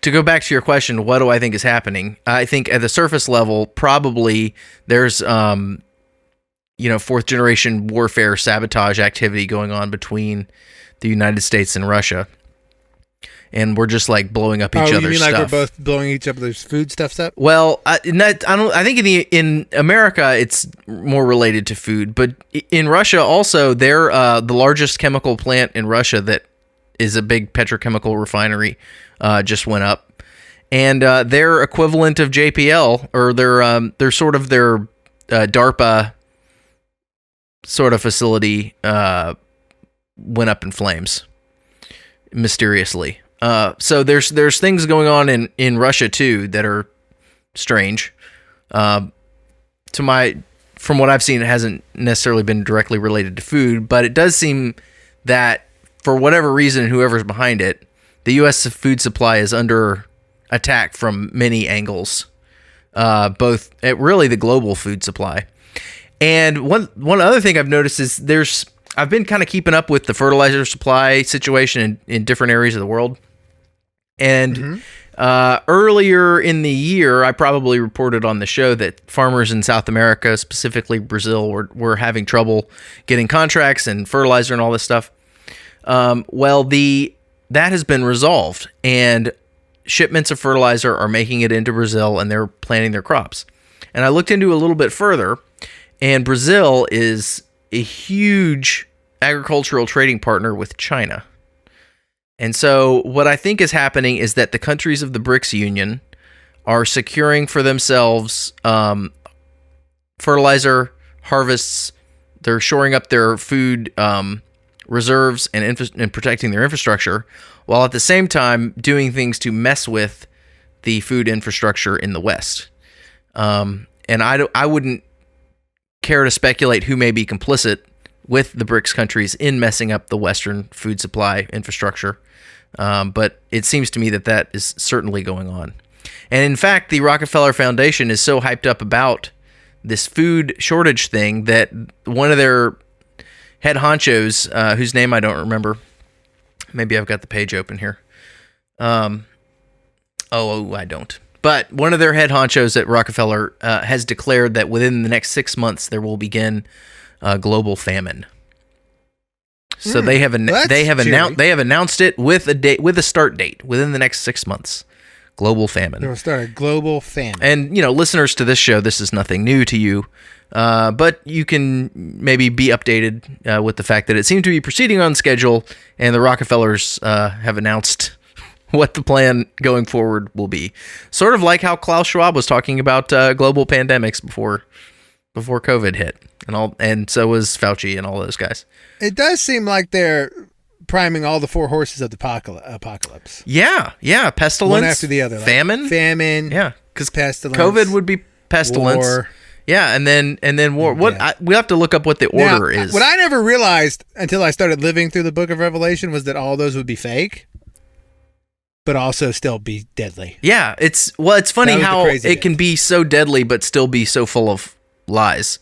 to go back to your question, what do I think is happening? I think at the surface level, probably there's, fourth generation warfare sabotage activity going on between the United States and Russia. And we're just like blowing up each other's stuff.
Like we're both blowing each other's food stuffs up?
Well, I think in America it's more related to food, but in Russia also, they're the largest chemical plant in Russia that is a big petrochemical refinery just went up, and their equivalent of JPL, or their sort of their DARPA sort of facility went up in flames mysteriously. So there's things going on in Russia too that are strange. From what I've seen, it hasn't necessarily been directly related to food, but it does seem that for whatever reason, whoever's behind it, the U.S. food supply is under attack from many angles, both at really the global food supply. And one other thing I've noticed is I've been kind of keeping up with the fertilizer supply situation in different areas of the world. And earlier in the year, I probably reported on the show that farmers in South America, specifically Brazil, were having trouble getting contracts and fertilizer and all this stuff. That has been resolved, and shipments of fertilizer are making it into Brazil, and they're planting their crops. And I looked into it a little bit further, and Brazil is a huge agricultural trading partner with China. And so what I think is happening is that the countries of the BRICS Union are securing for themselves fertilizer harvests. They're shoring up their food reserves and protecting their infrastructure, while at the same time doing things to mess with the food infrastructure in the West. And I wouldn't care to speculate who may be complicit with the BRICS countries in messing up the Western food supply infrastructure. But it seems to me that is certainly going on. And in fact, the Rockefeller Foundation is so hyped up about this food shortage thing that one of their head honchos, whose name I don't remember, maybe I've got the page open here. I don't. But one of their head honchos at Rockefeller has declared that within the next 6 months there will begin global famine. So they have announced it with a start date within the next 6 months. Global famine.
They'll start a global famine.
And listeners to this show, this is nothing new to you. But you can maybe be updated with the fact that it seemed to be proceeding on schedule, and the Rockefellers have announced what the plan going forward will be. Sort of like how Klaus Schwab was talking about global pandemics before COVID hit, and so was Fauci and all those guys.
It does seem like they're priming all the four horses of the apocalypse.
Yeah, pestilence,
one after the other,
famine,
yeah, because pestilence,
COVID would be pestilence,
war.
Yeah, and then war. We have to look up what the order is.
What I never realized until I started living through the Book of Revelation was that all those would be fake, but also still be deadly.
Yeah, it's funny how it can be so deadly but still be so full of lies.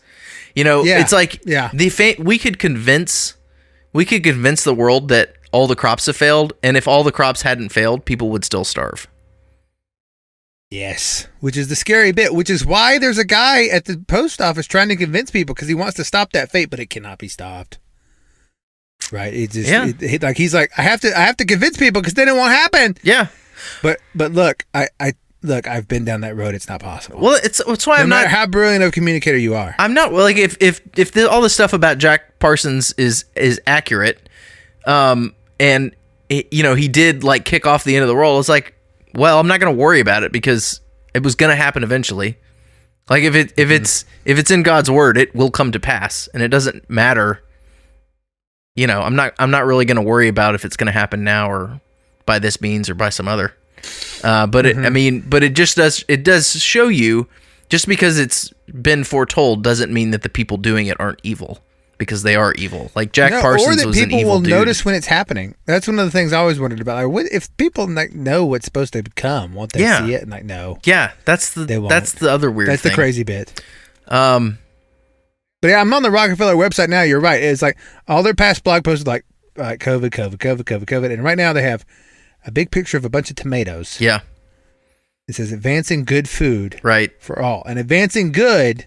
It's like we could convince the world that all the crops have failed, and if all the crops hadn't failed, people would still starve.
Yes, which is the scary bit, which is why there's a guy at the post office trying to convince people, because he wants to stop that fate, but it cannot be stopped. Right? He's like, I have to convince people because then it won't happen.
Yeah.
But look, I've been down that road. It's not possible.
Well, it's why I'm not.
No matter how brilliant of a communicator you are,
I'm not. Well, like if all the stuff about Jack Parsons is accurate, and he did like kick off the end of the world. It's like, well, I'm not going to worry about it because it was going to happen eventually. Like if it's in God's word, it will come to pass, and it doesn't matter. I'm not really going to worry about if it's going to happen now or by this means or by some other. But it just does show you Just because it's been foretold doesn't mean that the people doing it aren't evil, because they are evil. Like Jack Parsons was an evil dude.
Or that people will notice when it's happening. That's one of the things I always wondered about. Like, what if people know what's supposed to come? Won't they see it and no?
Yeah, that's the other weird thing.
That's the crazy bit. But yeah, I'm on the Rockefeller website now. You're right. It's like all their past blog posts are like COVID, and right now they have a big picture of a bunch of tomatoes.
Yeah.
It says advancing good food for all. And advancing good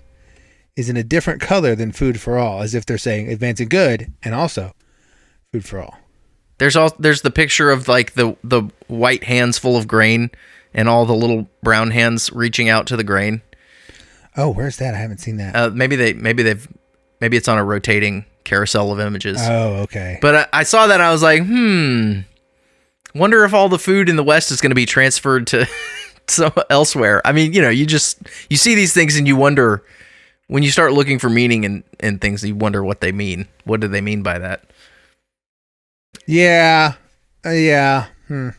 is in a different color than food for all, as if they're saying advancing good and also food for all.
There's the picture of like the white hands full of grain and all the little brown hands reaching out to the grain.
Oh, where's that? I haven't seen that.
Maybe it's on a rotating carousel of images.
Oh, okay.
But I saw that and I was like, wonder if all the food in the West is going to be transferred to elsewhere. I mean, you see these things and you wonder, when you start looking for meaning in things, you wonder what they mean. What do they mean by that?
Yeah. So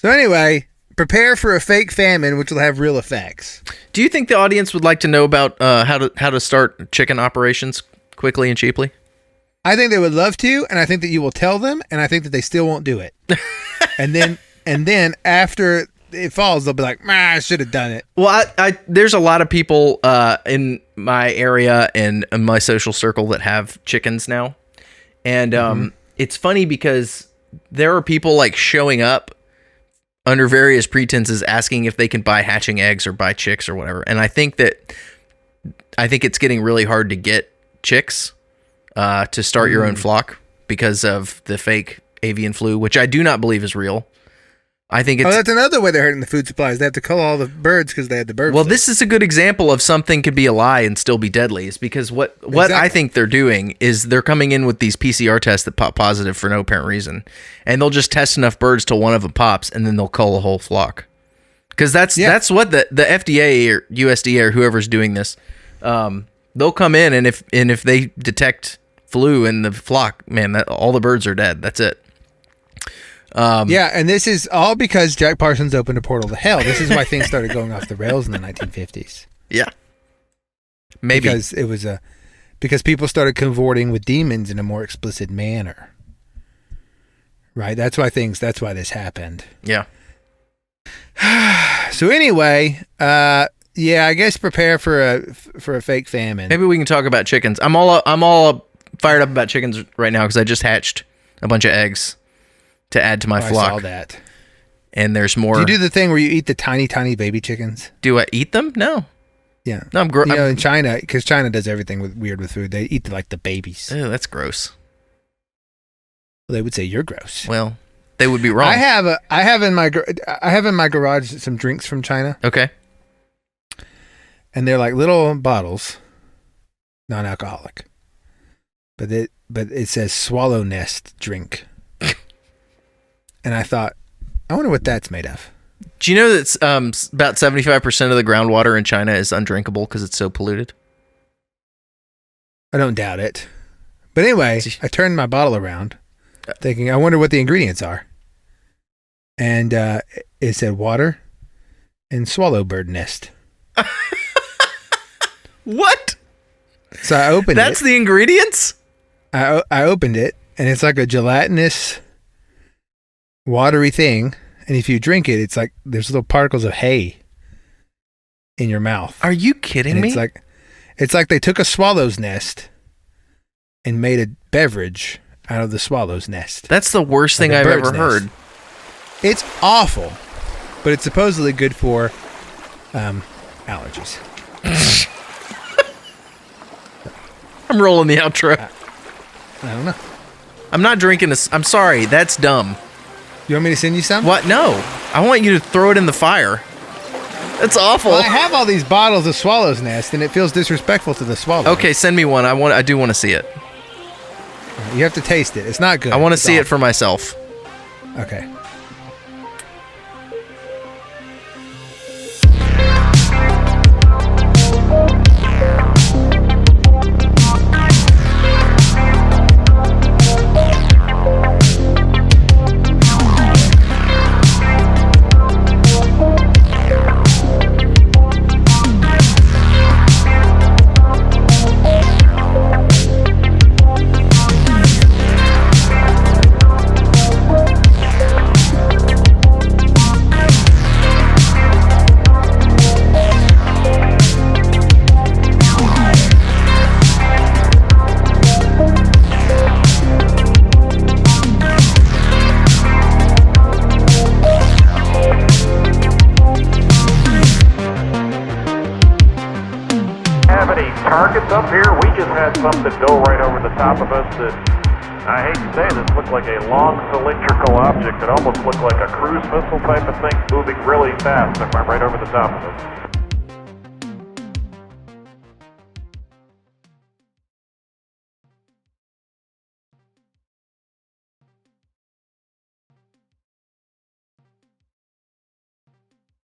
anyway, prepare for a fake famine, which will have real effects.
Do you think the audience would like to know about how to start chicken operations quickly and cheaply?
I think they would love to, and I think that you will tell them, and I think that they still won't do it. and then after it falls, they'll be like, I should have done it.
Well, there's a lot of people in my area and in my social circle that have chickens now. And it's funny because there are people like showing up under various pretenses asking if they can buy hatching eggs or buy chicks or whatever. And I think it's getting really hard to get chicks to start your own flock because of the fake avian flu, which I do not believe is real. I think
that's another way they're hurting the food supplies. They have to kill all the birds because they had the bird flu.
This is a good example of something could be a lie and still be deadly. Is because what I think they're doing is they're coming in with these PCR tests that pop positive for no apparent reason, and they'll just test enough birds till one of them pops, and then they'll cull a whole flock. Because that's what the FDA or USDA or whoever's doing this, they'll come in and if they detect flu in the flock, man, all the birds are dead. That's it.
And this is all because Jack Parsons opened a portal to hell. This is why things started going off the rails in the 1950s.
Yeah, maybe
because it was because people started cavorting with demons in a more explicit manner. Right. That's why this happened.
Yeah.
So anyway, I guess prepare for a fake famine.
Maybe we can talk about chickens. I'm all fired up about chickens right now because I just hatched a bunch of eggs to add to my flock.
I saw that.
And there's more.
Do you do the thing where you eat the tiny, tiny baby chickens?
Do I eat them? No.
Yeah.
No,
in China, because China does everything weird with food. They eat like the babies.
Oh, that's gross.
Well, they would say you're gross.
Well, they would be wrong.
I have in my garage some drinks from China.
Okay.
And they're like little bottles, non-alcoholic. But it says Swallow Nest drink. And I thought, I wonder what that's made of.
Do you know that about 75% of the groundwater in China is undrinkable because it's so polluted?
I don't doubt it. But anyway, I turned my bottle around thinking, I wonder what the ingredients are. And it said water and swallowbird nest.
What?
So I opened it.
That's the ingredients?
I opened it, and it's like a gelatinous, watery thing. And if you drink it, it's like there's little particles of hay in your mouth.
Are you kidding me?
It's like they took a swallow's nest and made a beverage out of the swallow's nest.
That's the worst thing I've ever heard.
It's awful, but it's supposedly good for allergies.
I'm rolling the outro.
I don't know.
I'm not drinking this. I'm sorry. That's dumb.
You want me to send you some?
What? No. I want you to throw it in the fire. That's awful.
Well, I have all these bottles of Swallow's Nest, and it feels disrespectful to the swallow.
Okay, send me one. I do want to see it.
You have to taste it. It's not good.
I want to see it for myself.
Okay.
targets up here. We just had something go right over the top of us that, I hate to say this, looked like a long cylindrical object that almost looked like a cruise missile type of thing moving really fast that went right over the top of us.